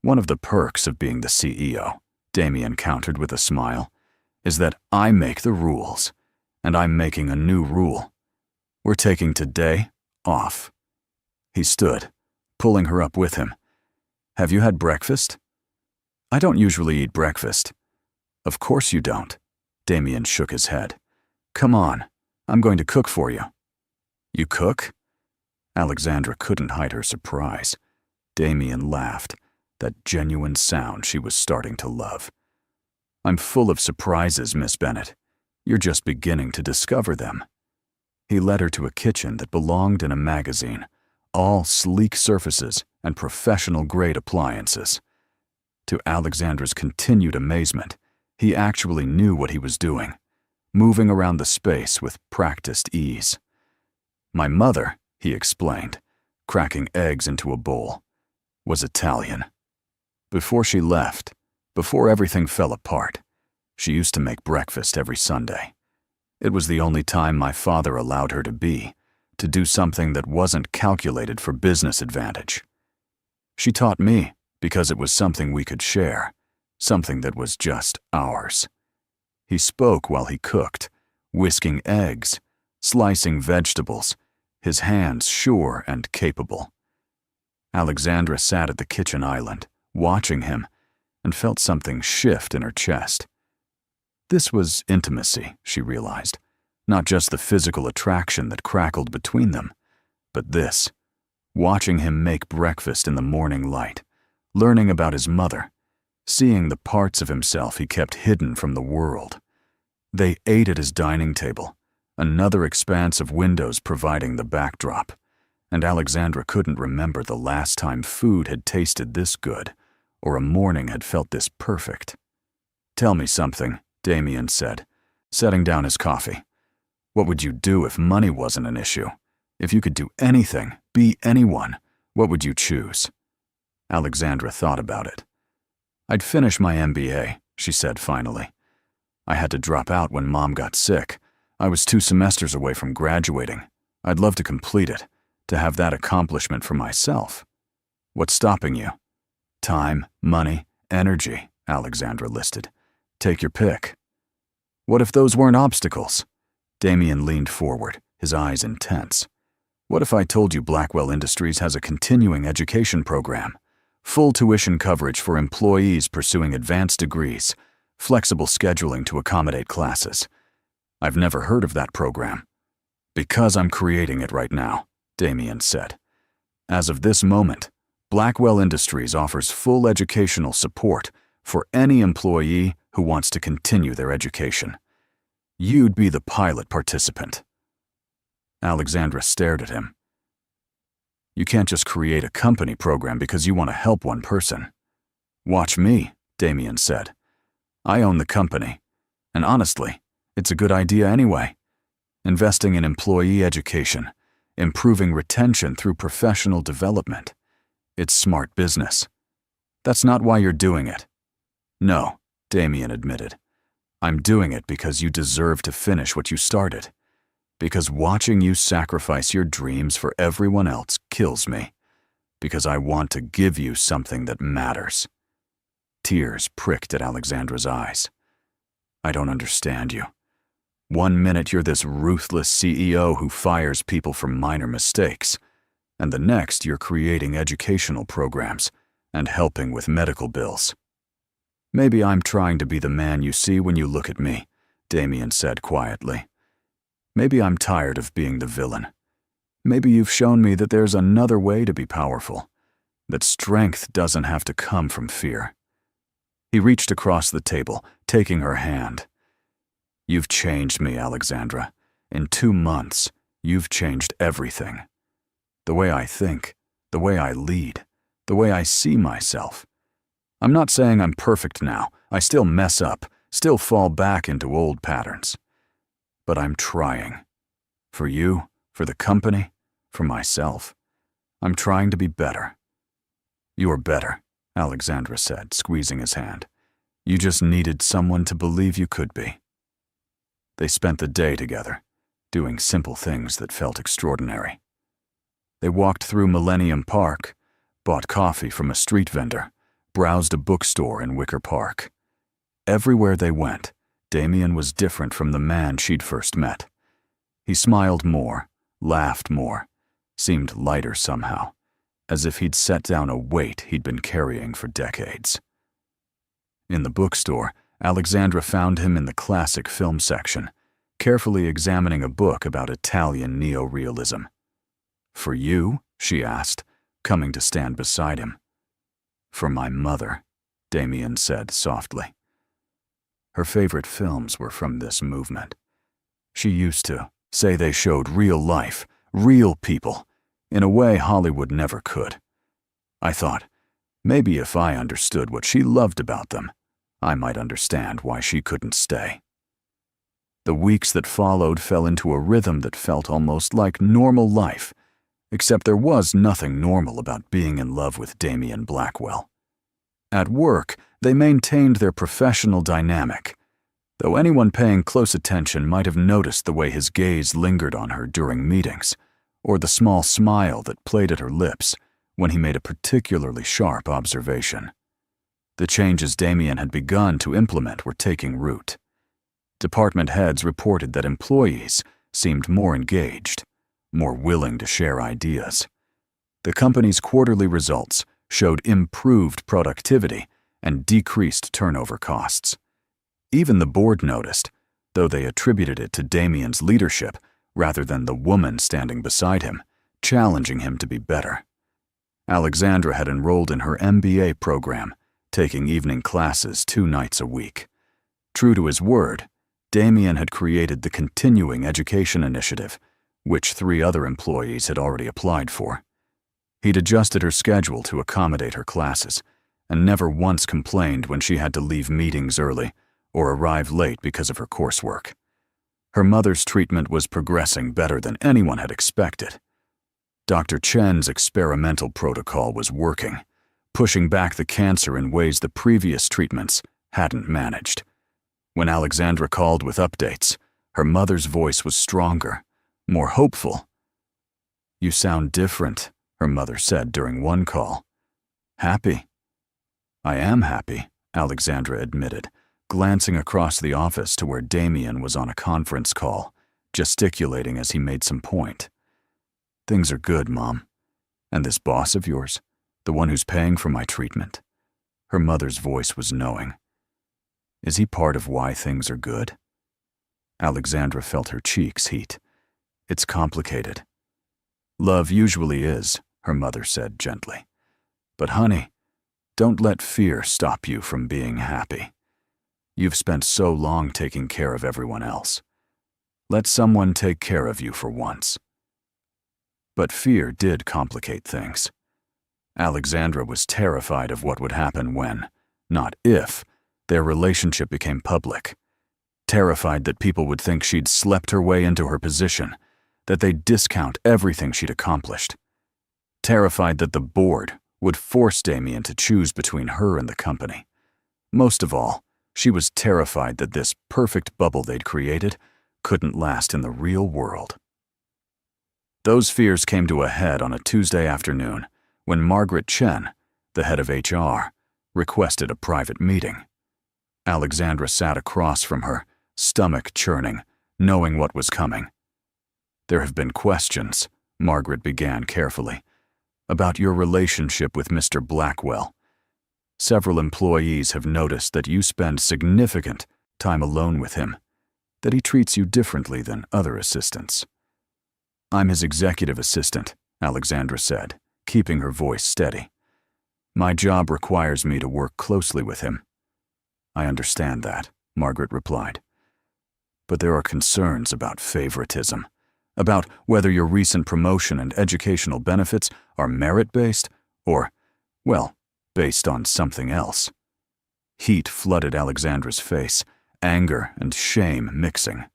"One of the perks of being the CEO," Damien countered with a smile, "is that I make the rules, and I'm making a new rule. We're taking today off." He stood, pulling her up with him. "Have you had breakfast?" "I don't usually eat breakfast." "Of course you don't." Damien shook his head. "Come on, I'm going to cook for you." "You cook?" Alexandra couldn't hide her surprise. Damien laughed, that genuine sound she was starting to love. "I'm full of surprises, Miss Bennett. You're just beginning to discover them." He led her to a kitchen that belonged in a magazine, all sleek surfaces and professional-grade appliances. To Alexandra's continued amazement, he actually knew what he was doing, moving around the space with practiced ease. "My mother," he explained, cracking eggs into a bowl, "was Italian. Before she left, before everything fell apart, she used to make breakfast every Sunday. It was the only time my father allowed her to do something that wasn't calculated for business advantage. She taught me because it was something we could share, something that was just ours." He spoke while he cooked, whisking eggs, slicing vegetables, his hands sure and capable. Alexandra sat at the kitchen island, watching him, and felt something shift in her chest. This was intimacy, she realized, not just the physical attraction that crackled between them, but this, watching him make breakfast in the morning light, learning about his mother, seeing the parts of himself he kept hidden from the world. They ate at his dining table, another expanse of windows providing the backdrop, and Alexandra couldn't remember the last time food had tasted this good, or a morning had felt this perfect. "Tell me something," Damien said, setting down his coffee. "What would you do if money wasn't an issue? If you could do anything, be anyone, what would you choose?" Alexandra thought about it. "I'd finish my MBA," she said finally. "I had to drop out when Mom got sick. I was 2 semesters away from graduating. I'd love to complete it, to have that accomplishment for myself." "What's stopping you?" "Time, money, energy," Alexandra listed. "Take your pick." "What if those weren't obstacles?" Damien leaned forward, his eyes intense. "What if I told you Blackwell Industries has a continuing education program? Full tuition coverage for employees pursuing advanced degrees, flexible scheduling to accommodate classes." "I've never heard of that program." "Because I'm creating it right now," Damien said. "As of this moment, Blackwell Industries offers full educational support for any employee who wants to continue their education. You'd be the pilot participant." Alexandra stared at him. "You can't just create a company program because you want to help one person." "Watch me," Damien said. "I own the company, and honestly, it's a good idea anyway. Investing in employee education, improving retention through professional development. It's smart business. That's not why you're doing it." "No," Damien admitted. "I'm doing it because you deserve to finish what you started. Because watching you sacrifice your dreams for everyone else kills me. Because I want to give you something that matters." Tears pricked at Alexandra's eyes. "I don't understand you. One minute you're this ruthless CEO who fires people for minor mistakes, and the next you're creating educational programs and helping with medical bills." "Maybe I'm trying to be the man you see when you look at me," Damien said quietly. "Maybe I'm tired of being the villain. Maybe you've shown me that there's another way to be powerful, that strength doesn't have to come from fear." He reached across the table, taking her hand. "You've changed me, Alexandra. In 2 months, you've changed everything. The way I think, the way I lead, the way I see myself. I'm not saying I'm perfect now. I still mess up, still fall back into old patterns. But I'm trying. For you, for the company, for myself. I'm trying to be better." "You're better," Alexandra said, squeezing his hand. "You just needed someone to believe you could be." They spent the day together, doing simple things that felt extraordinary. They walked through Millennium Park, bought coffee from a street vendor, browsed a bookstore in Wicker Park. Everywhere they went, Damien was different from the man she'd first met. He smiled more, laughed more, seemed lighter somehow, as if he'd set down a weight he'd been carrying for decades. In the bookstore, Alexandra found him in the classic film section, carefully examining a book about Italian neorealism. "For you?" she asked, coming to stand beside him. "For my mother," Damien said softly. Her favorite films were from this movement. She used to say they showed real life, real people, in a way Hollywood never could. I thought, maybe if I understood what she loved about them, I might understand why she couldn't stay. The weeks that followed fell into a rhythm that felt almost like normal life, except there was nothing normal about being in love with Damien Blackwell. At work, they maintained their professional dynamic, though anyone paying close attention might have noticed the way his gaze lingered on her during meetings, or the small smile that played at her lips when he made a particularly sharp observation. The changes Damien had begun to implement were taking root. Department heads reported that employees seemed more engaged, more willing to share ideas. The company's quarterly results showed improved productivity and decreased turnover costs. Even the board noticed, though they attributed it to Damien's leadership rather than the woman standing beside him, challenging him to be better. Alexandra had enrolled in her MBA program, taking evening classes 2 nights a week. True to his word, Damien had created the Continuing Education Initiative, which 3 other employees had already applied for. He'd adjusted her schedule to accommodate her classes, and never once complained when she had to leave meetings early or arrive late because of her coursework. Her mother's treatment was progressing better than anyone had expected. Dr. Chen's experimental protocol was working, pushing back the cancer in ways the previous treatments hadn't managed. When Alexandra called with updates, her mother's voice was stronger, more hopeful. "You sound different," her mother said during one call. "Happy?" "I am happy," Alexandra admitted, glancing across the office to where Damien was on a conference call, gesticulating as he made some point. "Things are good, Mom. And this boss of yours, the one who's paying for my treatment?" Her mother's voice was knowing. "Is he part of why things are good?" Alexandra felt her cheeks heat. "It's complicated." "Love usually is," her mother said gently. "But honey, don't let fear stop you from being happy. You've spent so long taking care of everyone else. Let someone take care of you for once." But fear did complicate things. Alexandra was terrified of what would happen when, not if, their relationship became public. Terrified that people would think she'd slept her way into her position, that they'd discount everything she'd accomplished. Terrified that the board would force Damien to choose between her and the company. Most of all, she was terrified that this perfect bubble they'd created couldn't last in the real world. Those fears came to a head on a Tuesday afternoon when Margaret Chen, the head of HR, requested a private meeting. Alexandra sat across from her, stomach churning, knowing what was coming. "There have been questions," Margaret began carefully, "about your relationship with Mr. Blackwell. Several employees have noticed that you spend significant time alone with him, that he treats you differently than other assistants." "I'm his executive assistant," Alexandra said, keeping her voice steady. "My job requires me to work closely with him." "I understand that," Margaret replied. "But there are concerns about favoritism, about whether your recent promotion and educational benefits are merit-based or, well, based on something else." Heat flooded Alexandra's face, anger and shame mixing.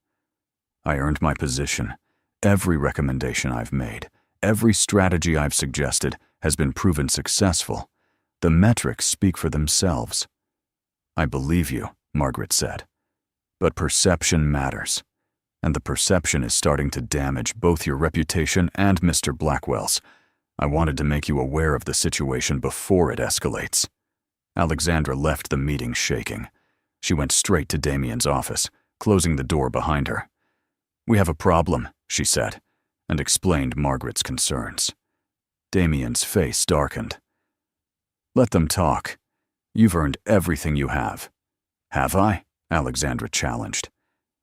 "I earned my position, every recommendation I've made, Every strategy I've suggested has been proven successful. The metrics speak for themselves." "I believe you," Margaret said. "But perception matters. And the perception is starting to damage both your reputation and Mr. Blackwell's. I wanted to make you aware of the situation before it escalates." Alexandra left the meeting shaking. She went straight to Damien's office, closing the door behind her. "We have a problem," she said, and explained Margaret's concerns. Damien's face darkened. "Let them talk. You've earned everything you have." "Have I?" Alexandra challenged.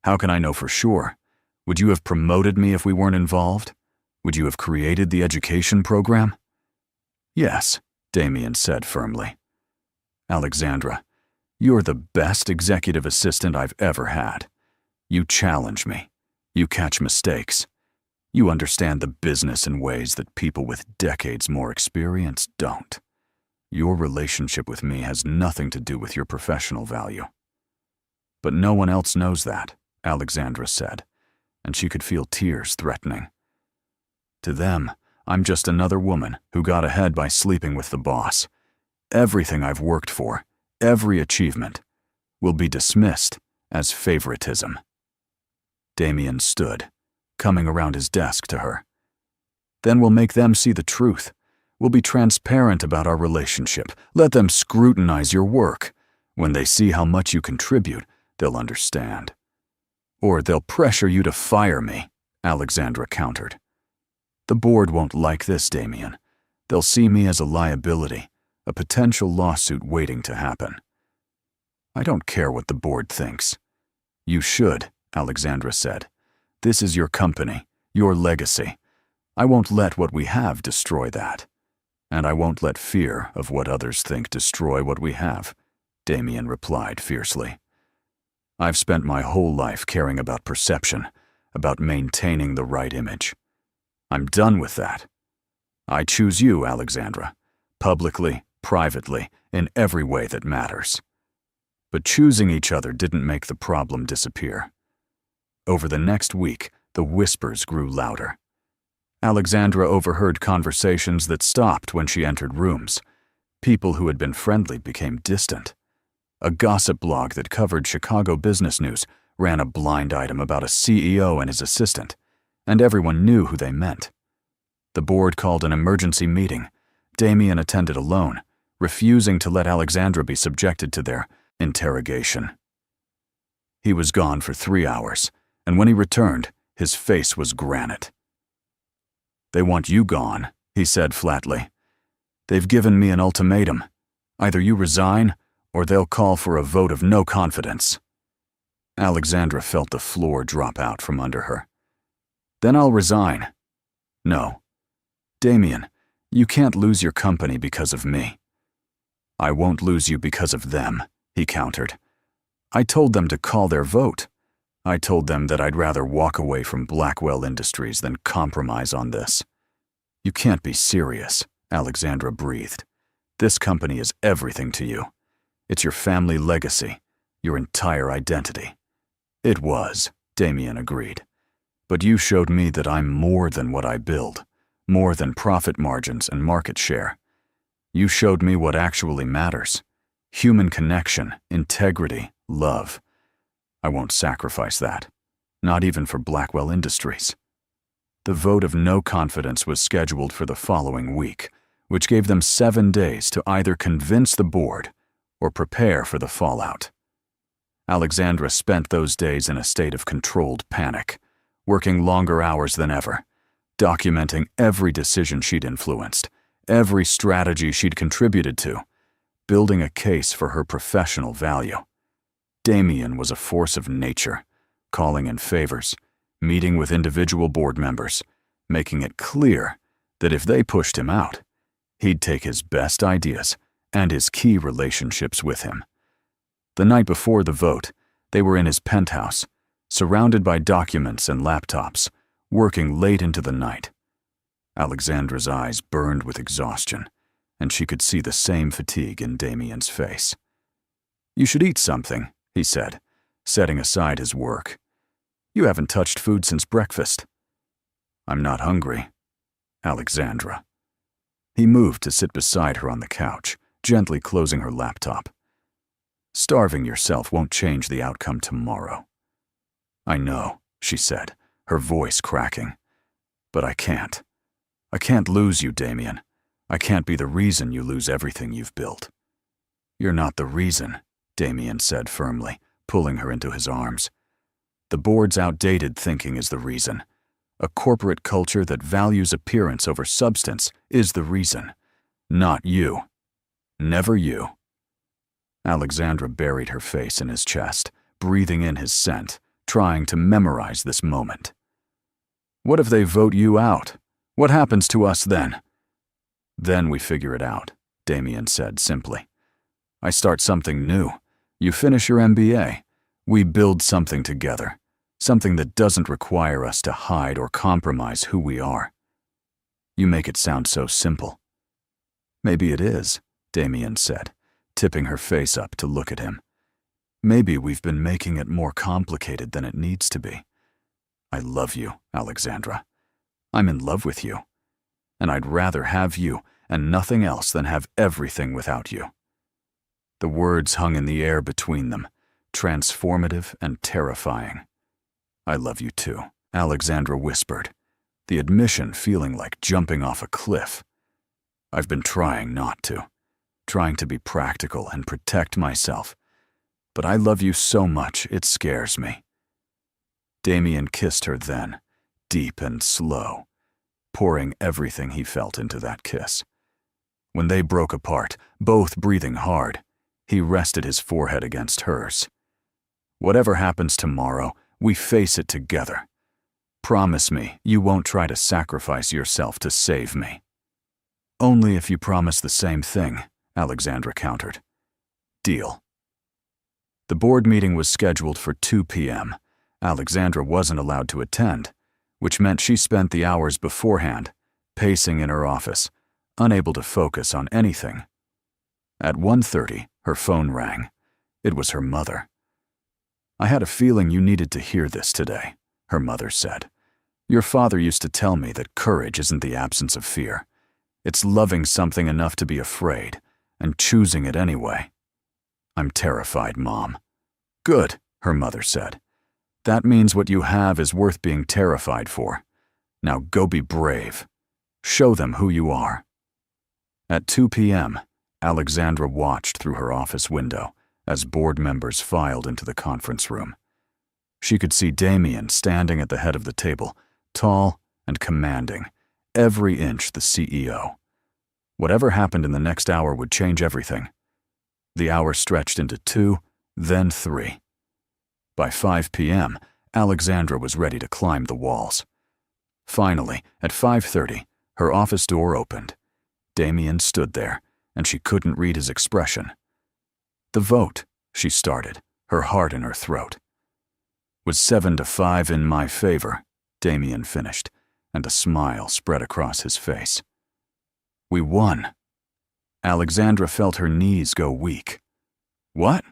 "How can I know for sure? Would you have promoted me if we weren't involved? Would you have created the education program?" "Yes," Damien said firmly. "Alexandra, you're the best executive assistant I've ever had. You challenge me. You catch mistakes. You understand the business in ways that people with decades more experience don't. Your relationship with me has nothing to do with your professional value." "But no one else knows that," Alexandra said, and she could feel tears threatening. "To them, I'm just another woman who got ahead by sleeping with the boss. Everything I've worked for, every achievement, will be dismissed as favoritism." Damien stood, coming around his desk to her. "Then we'll make them see the truth. We'll be transparent about our relationship. Let them scrutinize your work. When they see how much you contribute, they'll understand." "Or they'll pressure you to fire me," Alexandra countered. "The board won't like this, Damien. They'll see me as a liability, a potential lawsuit waiting to happen." "I don't care what the board thinks." "You should," Alexandra said. "This is your company, your legacy. I won't let what we have destroy that. And I won't let fear of what others think destroy what we have," Damien replied fiercely. "I've spent my whole life caring about perception, about maintaining the right image. I'm done with that. I choose you, Alexandra, publicly, privately, in every way that matters." But choosing each other didn't make the problem disappear. Over the next week, the whispers grew louder. Alexandra overheard conversations that stopped when she entered rooms. People who had been friendly became distant. A gossip blog that covered Chicago business news ran a blind item about a CEO and his assistant, and everyone knew who they meant. The board called an emergency meeting. Damien attended alone, refusing to let Alexandra be subjected to their interrogation. He was gone for 3 hours, and when he returned, his face was granite. "They want you gone," he said flatly. "They've given me an ultimatum. Either you resign, or they'll call for a vote of no confidence." Alexandra felt the floor drop out from under her. "Then I'll resign." "No. Damien, you can't lose your company because of me." "I won't lose you because of them," he countered. "I told them to call their vote. I told them that I'd rather walk away from Blackwell Industries than compromise on this." "You can't be serious," Alexandra breathed. "This company is everything to you. It's your family legacy, your entire identity." "It was," Damien agreed. "But you showed me that I'm more than what I build, more than profit margins and market share. You showed me what actually matters: human connection, integrity, love. I won't sacrifice that, not even for Blackwell Industries." The vote of no confidence was scheduled for the following week, which gave them 7 days to either convince the board or prepare for the fallout. Alexandra spent those days in a state of controlled panic, working longer hours than ever, documenting every decision she'd influenced, every strategy she'd contributed to, building a case for her professional value. Damien was a force of nature, calling in favors, meeting with individual board members, making it clear that if they pushed him out, he'd take his best ideas and his key relationships with him. The night before the vote, they were in his penthouse, surrounded by documents and laptops, working late into the night. Alexandra's eyes burned with exhaustion, and she could see the same fatigue in Damien's face. "You should eat something," he said, setting aside his work. "You haven't touched food since breakfast." "I'm not hungry." Alexandra. He moved to sit beside her on the couch, gently closing her laptop. Starving yourself won't change the outcome tomorrow. I know, she said, her voice cracking. But I can't. I can't lose you, Damien. I can't be the reason you lose everything you've built. You're not the reason, Damien said firmly, pulling her into his arms. The board's outdated thinking is the reason. A corporate culture that values appearance over substance is the reason. Not you. Never you. Alexandra buried her face in his chest, breathing in his scent, trying to memorize this moment. What if they vote you out? What happens to us then? Then we figure it out, Damien said simply. I start something new. You finish your MBA. We build something together. Something that doesn't require us to hide or compromise who we are. You make it sound so simple. Maybe it is, Damien said, tipping her face up to look at him. Maybe we've been making it more complicated than it needs to be. I love you, Alexandra. I'm in love with you. And I'd rather have you and nothing else than have everything without you. The words hung in the air between them, transformative and terrifying. I love you too, Alexandra whispered, the admission feeling like jumping off a cliff. I've been trying not to, trying to be practical and protect myself, but I love you so much it scares me. Damien kissed her then, deep and slow, pouring everything he felt into that kiss. When they broke apart, both breathing hard, he rested his forehead against hers. Whatever happens tomorrow, we face it together. Promise me you won't try to sacrifice yourself to save me. Only if you promise the same thing, Alexandra countered. Deal. The board meeting was scheduled for 2 p.m. Alexandra wasn't allowed to attend, which meant she spent the hours beforehand, pacing in her office, unable to focus on anything. At 1:30, her phone rang. It was her mother. I had a feeling you needed to hear this today, her mother said. Your father used to tell me that courage isn't the absence of fear. It's loving something enough to be afraid, and choosing it anyway. I'm terrified, Mom. Good, her mother said. That means what you have is worth being terrified for. Now go be brave. Show them who you are. At 2 p.m., Alexandra watched through her office window as board members filed into the conference room. She could see Damien standing at the head of the table, tall and commanding, every inch the CEO. Whatever happened in the next hour would change everything. The hour stretched into 2, then 3. By 5 p.m., Alexandra was ready to climb the walls. Finally, at 5:30, her office door opened. Damien stood there, and she couldn't read his expression. The vote, she started, her heart in her throat. Was 7-5 in my favor, Damien finished, and a smile spread across his face. We won. Alexandra felt her knees go weak. What?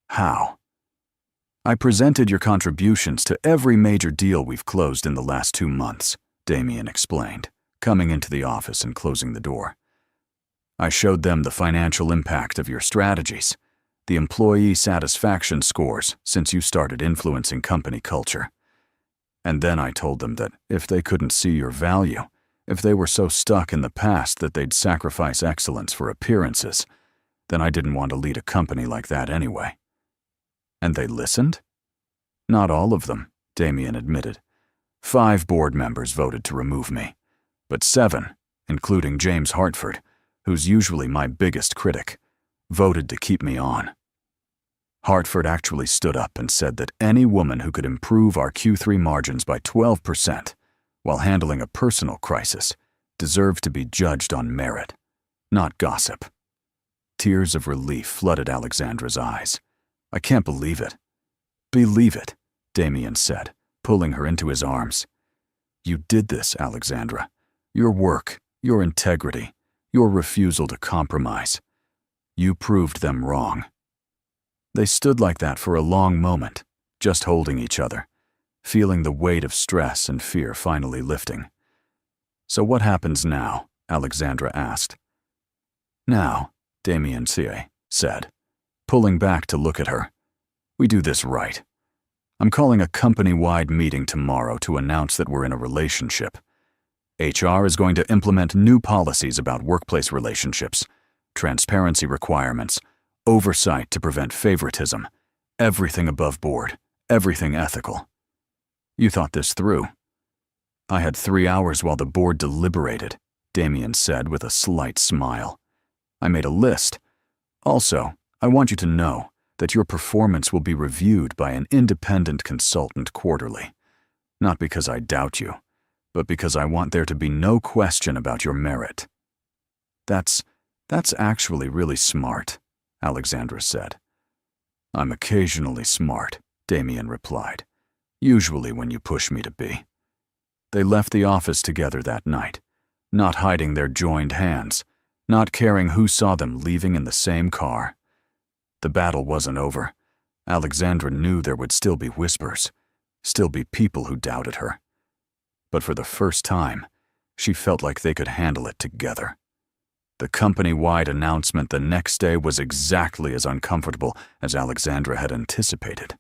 How? I presented your contributions to every major deal we've closed in the last 2 months, Damien explained, coming into the office and closing the door. I showed them the financial impact of your strategies, the employee satisfaction scores since you started influencing company culture. And then I told them that if they couldn't see your value, if they were so stuck in the past that they'd sacrifice excellence for appearances, then I didn't want to lead a company like that anyway. And they listened? Not all of them, Damien admitted. 5 board members voted to remove me, but 7, including James Hartford, who's usually my biggest critic, voted to keep me on. Hartford actually stood up and said that any woman who could improve our Q3 margins by 12% while handling a personal crisis deserved to be judged on merit, not gossip. Tears of relief flooded Alexandra's eyes. I can't believe it. Believe it, Damien said, pulling her into his arms. You did this, Alexandra. Your work, your integrity, your refusal to compromise. You proved them wrong. They stood like that for a long moment, just holding each other, feeling the weight of stress and fear finally lifting. "So what happens now?" Alexandra asked. "Now," Damien said, pulling back to look at her, "we do this right. I'm calling a company-wide meeting tomorrow to announce that we're in a relationship. HR is going to implement new policies about workplace relationships, transparency requirements, oversight to prevent favoritism, everything above board, everything ethical. You thought this through?" "I had 3 hours while the board deliberated," Damien said with a slight smile. "I made a list. Also, I want you to know that your performance will be reviewed by an independent consultant quarterly. Not because I doubt you, but because I want there to be no question about your merit." That's actually really smart," Alexandra said. "I'm occasionally smart," Damien replied. "Usually when you push me to be." They left the office together that night, not hiding their joined hands, not caring who saw them leaving in the same car. The battle wasn't over. Alexandra knew there would still be whispers, still be people who doubted her. But for the first time, she felt like they could handle it together. The company-wide announcement the next day was exactly as uncomfortable as Alexandra had anticipated.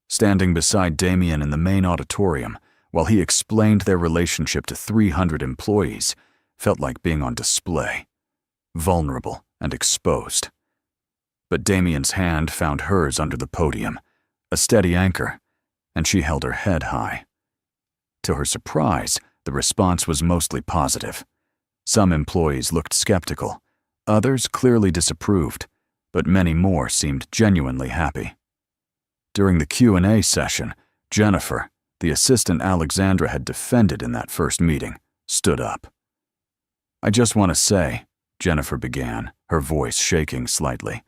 Standing beside Damien in the main auditorium, while he explained their relationship to 300 employees, felt like being on display, vulnerable and exposed. But Damien's hand found hers under the podium, a steady anchor, and she held her head high. To her surprise, the response was mostly positive. Some employees looked skeptical, others clearly disapproved, but many more seemed genuinely happy. During the Q&A session, Jennifer, the assistant Alexandra had defended in that first meeting, stood up. "I just want to say," Jennifer began, her voice shaking slightly,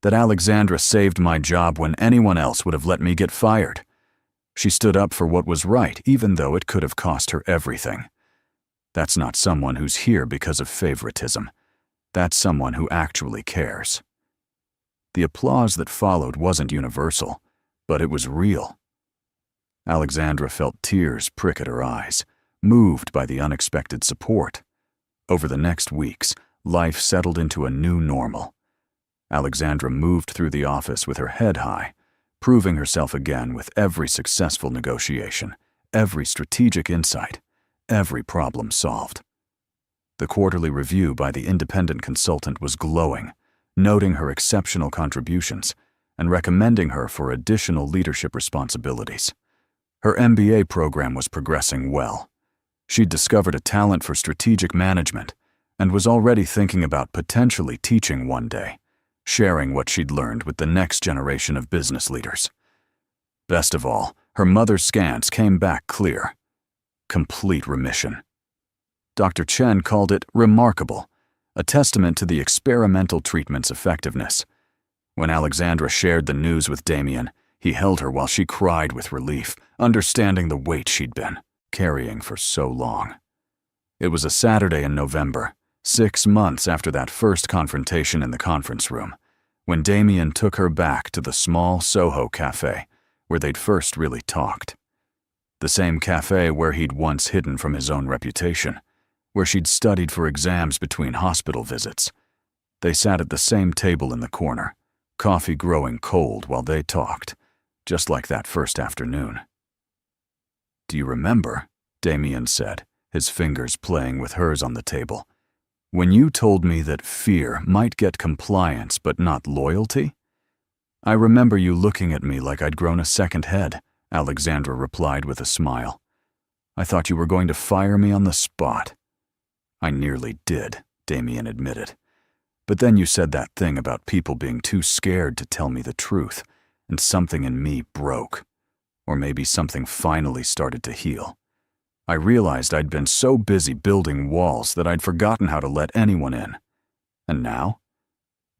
"that Alexandra saved my job when anyone else would have let me get fired. She stood up for what was right, even though it could have cost her everything. That's not someone who's here because of favoritism. That's someone who actually cares." The applause that followed wasn't universal, but it was real. Alexandra felt tears prick at her eyes, moved by the unexpected support. Over the next weeks, life settled into a new normal. Alexandra moved through the office with her head high, proving herself again with every successful negotiation, every strategic insight, every problem solved. The quarterly review by the independent consultant was glowing, noting her exceptional contributions and recommending her for additional leadership responsibilities. Her MBA program was progressing well. She'd discovered a talent for strategic management and was already thinking about potentially teaching one day, sharing what she'd learned with the next generation of business leaders. Best of all, her mother's scans came back clear. Complete remission. Dr. Chen called it remarkable, a testament to the experimental treatment's effectiveness. When Alexandra shared the news with Damien, he held her while she cried with relief, understanding the weight she'd been carrying for so long. It was a Saturday in November, 6 months after that first confrontation in the conference room, when Damien took her back to the small Soho cafe where they'd first really talked. The same cafe where he'd once hidden from his own reputation, where she'd studied for exams between hospital visits. They sat at the same table in the corner, coffee growing cold while they talked, just like that first afternoon. "Do you remember," Damien said, his fingers playing with hers on the table, "when you told me that fear might get compliance but not loyalty?" "I remember you looking at me like I'd grown a second head," Alexandra replied with a smile. "I thought you were going to fire me on the spot." "I nearly did," Damien admitted. "But then you said that thing about people being too scared to tell me the truth, and something in me broke. Or maybe something finally started to heal. I realized I'd been so busy building walls that I'd forgotten how to let anyone in. And now?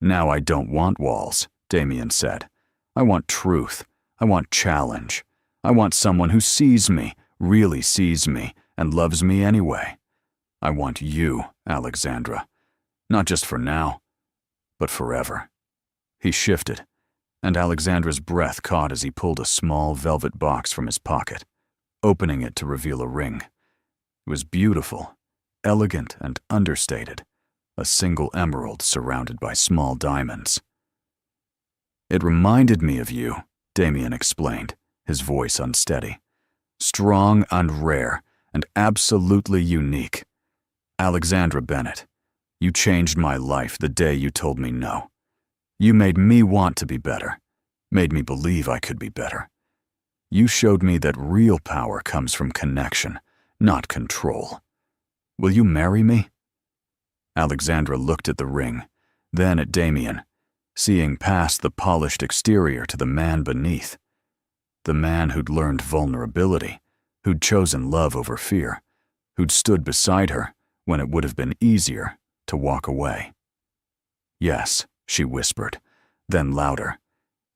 Now I don't want walls," Damien said. "I want truth. I want challenge. I want someone who sees me, really sees me, and loves me anyway. I want you, Alexandra. Not just for now, but forever." He shifted, and Alexandra's breath caught as he pulled a small velvet box from his pocket, opening it to reveal a ring. It was beautiful, elegant and understated, a single emerald surrounded by small diamonds. "It reminded me of you," Damien explained, his voice unsteady. "Strong and rare, and absolutely unique. Alexandra Bennett, you changed my life the day you told me no. You made me want to be better, made me believe I could be better. You showed me that real power comes from connection, not control. Will you marry me?" Alexandra looked at the ring, then at Damien, seeing past the polished exterior to the man beneath. The man who'd learned vulnerability, who'd chosen love over fear, who'd stood beside her when it would have been easier to walk away. "Yes," she whispered, then louder.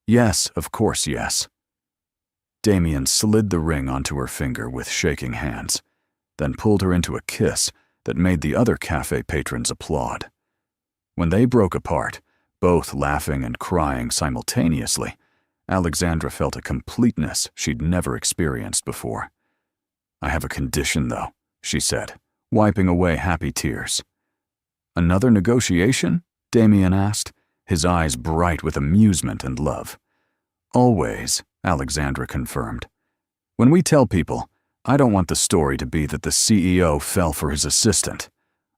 "Yes, of course, yes." Damien slid the ring onto her finger with shaking hands, then pulled her into a kiss that made the other cafe patrons applaud. When they broke apart, both laughing and crying simultaneously, Alexandra felt a completeness she'd never experienced before. "I have a condition, though," she said, wiping away happy tears. "Another negotiation?" Damien asked, his eyes bright with amusement and love. "Always," Alexandra confirmed. "When we tell people, I don't want the story to be that the CEO fell for his assistant.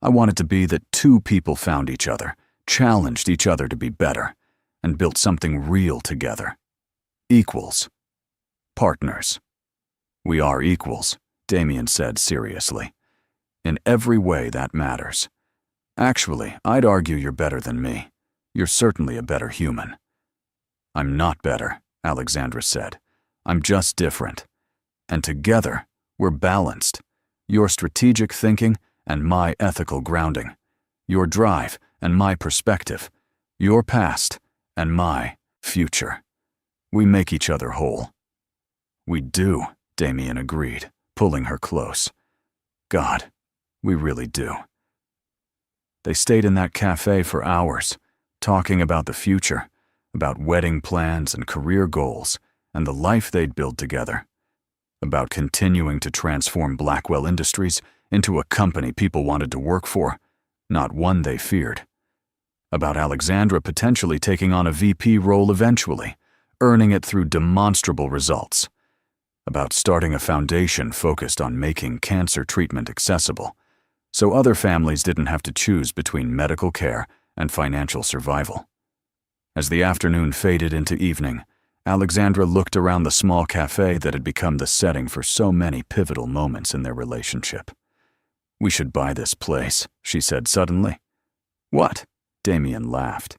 I want it to be that two people found each other, challenged each other to be better, and built something real together. Equals. Partners." "We are equals," Damien said seriously. "In every way that matters. Actually, I'd argue you're better than me. You're certainly a better human." "I'm not better," Alexandra said. "I'm just different. And together, we're balanced. Your strategic thinking and my ethical grounding. Your drive and my perspective. Your past and my future. We make each other whole." "We do," Damien agreed, pulling her close. "God, we really do." They stayed in that cafe for hours, talking about the future, about wedding plans and career goals, and the life they'd build together. About continuing to transform Blackwell Industries into a company people wanted to work for, not one they feared. About Alexandra potentially taking on a VP role eventually, earning it through demonstrable results. About starting a foundation focused on making cancer treatment accessible, so other families didn't have to choose between medical care and financial survival. As the afternoon faded into evening, Alexandra looked around the small cafe that had become the setting for so many pivotal moments in their relationship. "We should buy this place," she said suddenly. "What?" Damien laughed.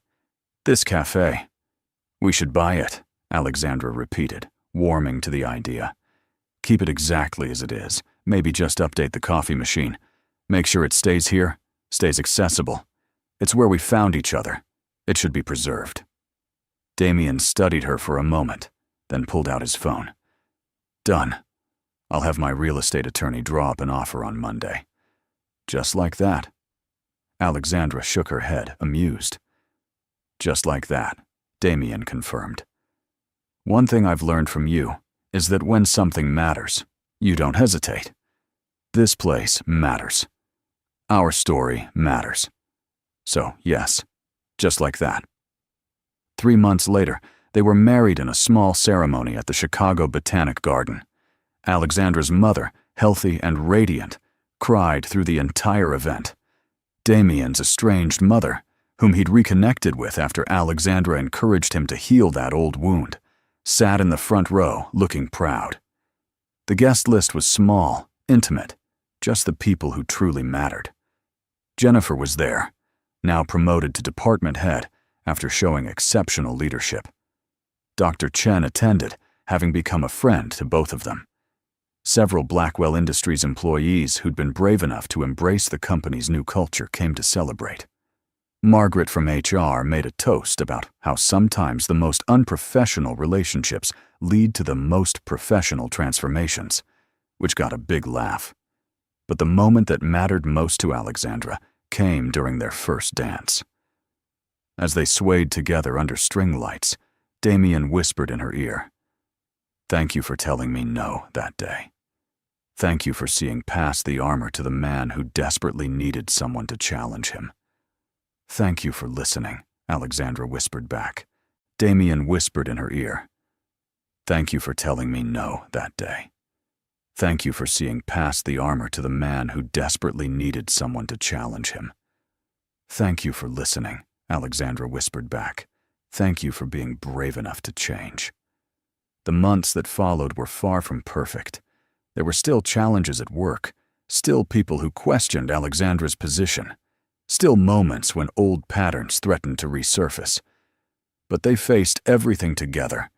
"This cafe. We should buy it," Alexandra repeated, warming to the idea. "Keep it exactly as it is, maybe just update the coffee machine. Make sure it stays here, stays accessible. It's where we found each other. It should be preserved." Damien studied her for a moment, then pulled out his phone. "Done. I'll have my real estate attorney draw up an offer on Monday." "Just like that?" Alexandra shook her head, amused. "Just like that," Damien confirmed. "One thing I've learned from you is that when something matters, you don't hesitate. This place matters. Our story matters. So, yes, just like that." 3 months later, they were married in a small ceremony at the Chicago Botanic Garden. Alexandra's mother, healthy and radiant, cried through the entire event. Damien's estranged mother, whom he'd reconnected with after Alexandra encouraged him to heal that old wound, sat in the front row looking proud. The guest list was small, intimate, just the people who truly mattered. Jennifer was there, now promoted to department head after showing exceptional leadership. Dr. Chen attended, having become a friend to both of them. Several Blackwell Industries employees who'd been brave enough to embrace the company's new culture came to celebrate. Margaret from HR made a toast about how sometimes the most unprofessional relationships lead to the most professional transformations, which got a big laugh. But the moment that mattered most to Alexandra came during their first dance. As they swayed together under string lights, Damien whispered in her ear, "Thank you for telling me no that day. Thank you for seeing past the armor to the man who desperately needed someone to challenge him. Thank you for listening, Alexandra whispered back. Damien whispered in her ear. Thank you for telling me no that day. Thank you for seeing past the armor to the man who desperately needed someone to challenge him. Thank you for listening, Alexandra whispered back. Thank you for being brave enough to change. The months that followed were far from perfect. There were still challenges at work, still people who questioned Alexandra's position, still moments when old patterns threatened to resurface. But they faced everything together,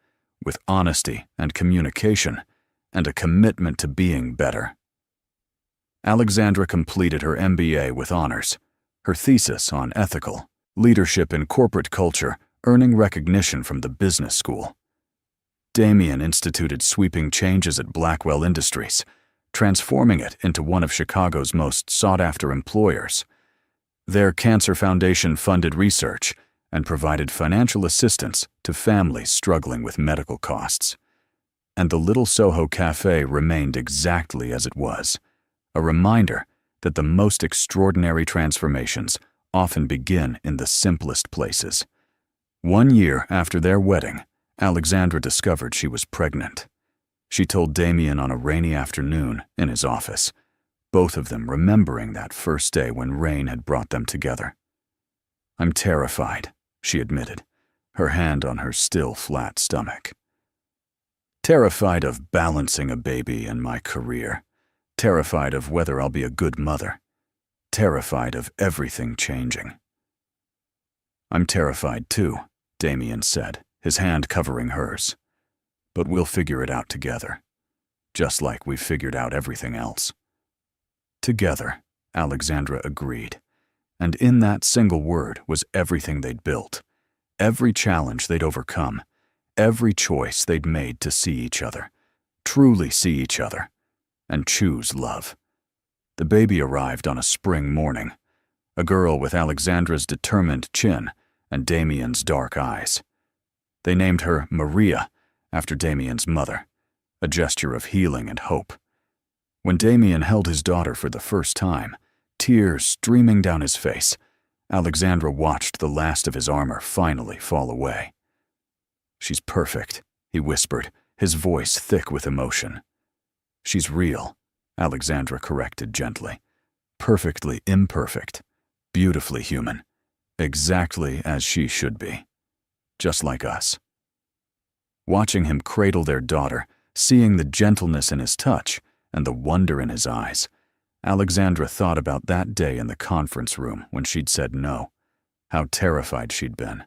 with honesty and communication, and a commitment to being better. Alexandra completed her MBA with honors, her thesis on ethical leadership in corporate culture, earning recognition from the business school. Damien instituted sweeping changes at Blackwell Industries, transforming it into one of Chicago's most sought-after employers. Their Cancer Foundation funded research and provided financial assistance to families struggling with medical costs. And the Little Soho Cafe remained exactly as it was, a reminder that the most extraordinary transformations often begin in the simplest places. 1 year after their wedding, Alexandra discovered she was pregnant. She told Damien on a rainy afternoon in his office, both of them remembering that first day when rain had brought them together. I'm terrified, she admitted, her hand on her still flat stomach. Terrified of balancing a baby and my career. Terrified of whether I'll be a good mother. Terrified of everything changing. I'm terrified too, Damien said, his hand covering hers. But we'll figure it out together, just like we've figured out everything else. Together, Alexandra agreed, and in that single word was everything they'd built, every challenge they'd overcome, every choice they'd made to see each other, truly see each other, and choose love. The baby arrived on a spring morning, a girl with Alexandra's determined chin and Damien's dark eyes. They named her Maria, after Damien's mother, a gesture of healing and hope. When Damien held his daughter for the first time, tears streaming down his face, Alexandra watched the last of his armor finally fall away. She's perfect, he whispered, his voice thick with emotion. She's real, Alexandra corrected gently. Perfectly imperfect, beautifully human, exactly as she should be. Just like us. Watching him cradle their daughter, seeing the gentleness in his touch and the wonder in his eyes, Alexandra thought about that day in the conference room when she'd said no, how terrified she'd been,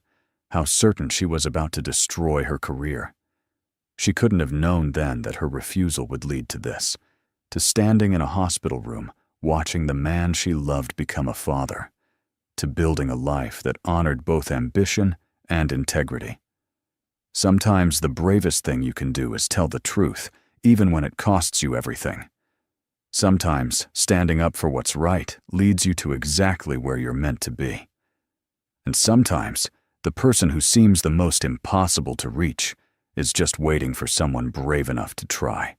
how certain she was about to destroy her career. She couldn't have known then that her refusal would lead to this, to standing in a hospital room, watching the man she loved become a father, to building a life that honored both ambition and integrity. Sometimes the bravest thing you can do is tell the truth, even when it costs you everything. Sometimes standing up for what's right leads you to exactly where you're meant to be. And sometimes the person who seems the most impossible to reach is just waiting for someone brave enough to try.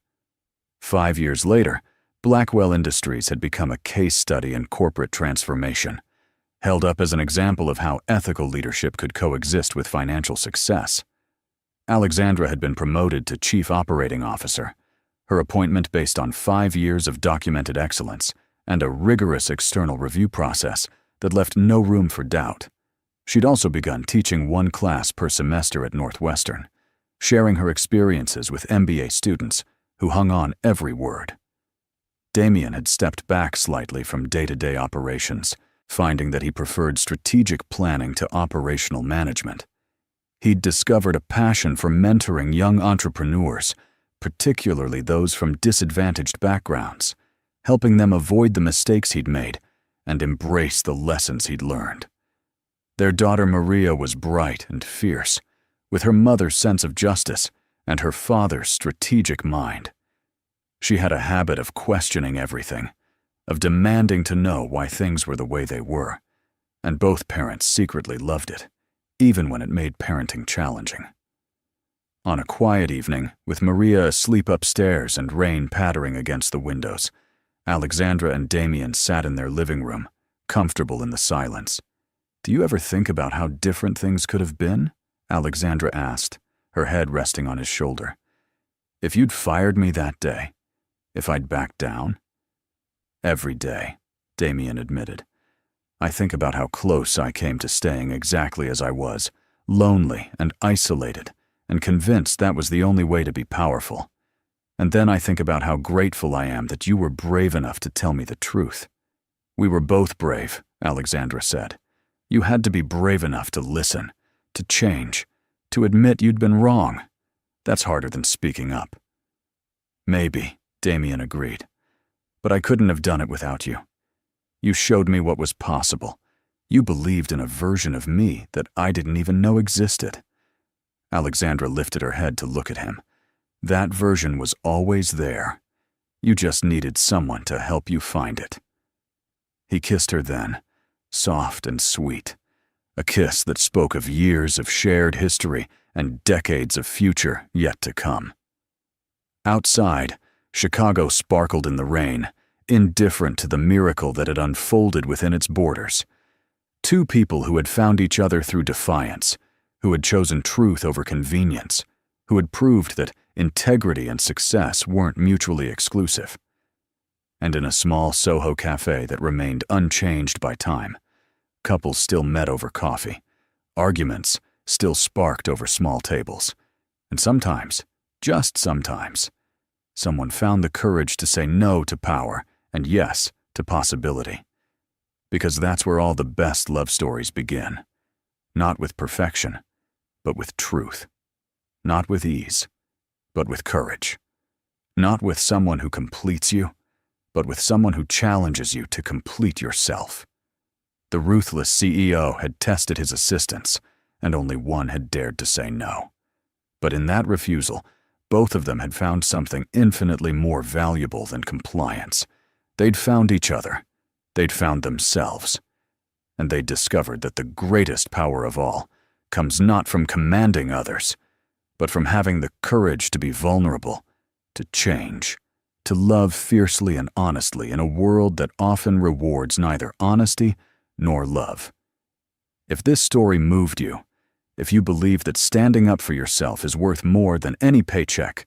5 years later, Blackwell Industries had become a case study in corporate transformation, held up as an example of how ethical leadership could coexist with financial success. Alexandra had been promoted to Chief Operating Officer, her appointment based on 5 years of documented excellence and a rigorous external review process that left no room for doubt. She'd also begun teaching 1 class per semester at Northwestern, sharing her experiences with MBA students who hung on every word. Damien had stepped back slightly from day-to-day operations, finding that he preferred strategic planning to operational management. He'd discovered a passion for mentoring young entrepreneurs, particularly those from disadvantaged backgrounds, helping them avoid the mistakes he'd made and embrace the lessons he'd learned. Their daughter Maria was bright and fierce, with her mother's sense of justice and her father's strategic mind. She had a habit of questioning everything, of demanding to know why things were the way they were, and both parents secretly loved it, even when it made parenting challenging. On a quiet evening, with Maria asleep upstairs and rain pattering against the windows, Alexandra and Damien sat in their living room, comfortable in the silence. "Do you ever think about how different things could have been?" Alexandra asked, her head resting on his shoulder. "If you'd fired me that day, if I'd backed down?" "Every day," Damien admitted. "I think about how close I came to staying exactly as I was, lonely and isolated, and convinced that was the only way to be powerful. And then I think about how grateful I am that you were brave enough to tell me the truth." "We were both brave," Alexandra said. "You had to be brave enough to listen, to change, to admit you'd been wrong. That's harder than speaking up." "Maybe," Damien agreed. "But I couldn't have done it without you. You showed me what was possible. You believed in a version of me that I didn't even know existed." Alexandra lifted her head to look at him. "That version was always there. You just needed someone to help you find it." He kissed her then, soft and sweet, a kiss that spoke of years of shared history and decades of future yet to come. Outside, Chicago sparkled in the rain, indifferent to the miracle that had unfolded within its borders. Two people who had found each other through defiance, who had chosen truth over convenience, who had proved that integrity and success weren't mutually exclusive. And in a small Soho cafe that remained unchanged by time, couples still met over coffee, arguments still sparked over small tables, and sometimes, just sometimes, someone found the courage to say no to power and yes to possibility. Because that's where all the best love stories begin. Not with perfection, but with truth. Not with ease, but with courage. Not with someone who completes you, but with someone who challenges you to complete yourself. The ruthless CEO had tested his assistants, and only one had dared to say no. But in that refusal, both of them had found something infinitely more valuable than compliance. They'd found each other. They'd found themselves. And they'd discovered that the greatest power of all comes not from commanding others, but from having the courage to be vulnerable, to change, to love fiercely and honestly in a world that often rewards neither honesty nor love. If this story moved you, if you believe that standing up for yourself is worth more than any paycheck,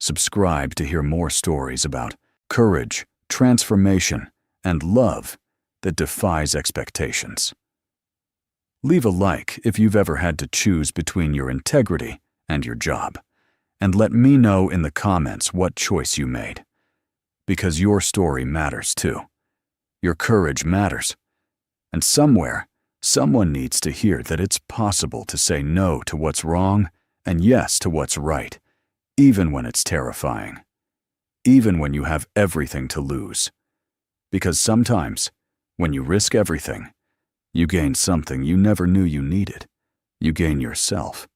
subscribe to hear more stories about courage, transformation, and love that defies expectations. Leave a like if you've ever had to choose between your integrity and your job, and let me know in the comments what choice you made. Because your story matters too. Your courage matters. And somewhere, someone needs to hear that it's possible to say no to what's wrong and yes to what's right, even when it's terrifying. Even when you have everything to lose. Because sometimes, when you risk everything, you gain something you never knew you needed. You gain yourself.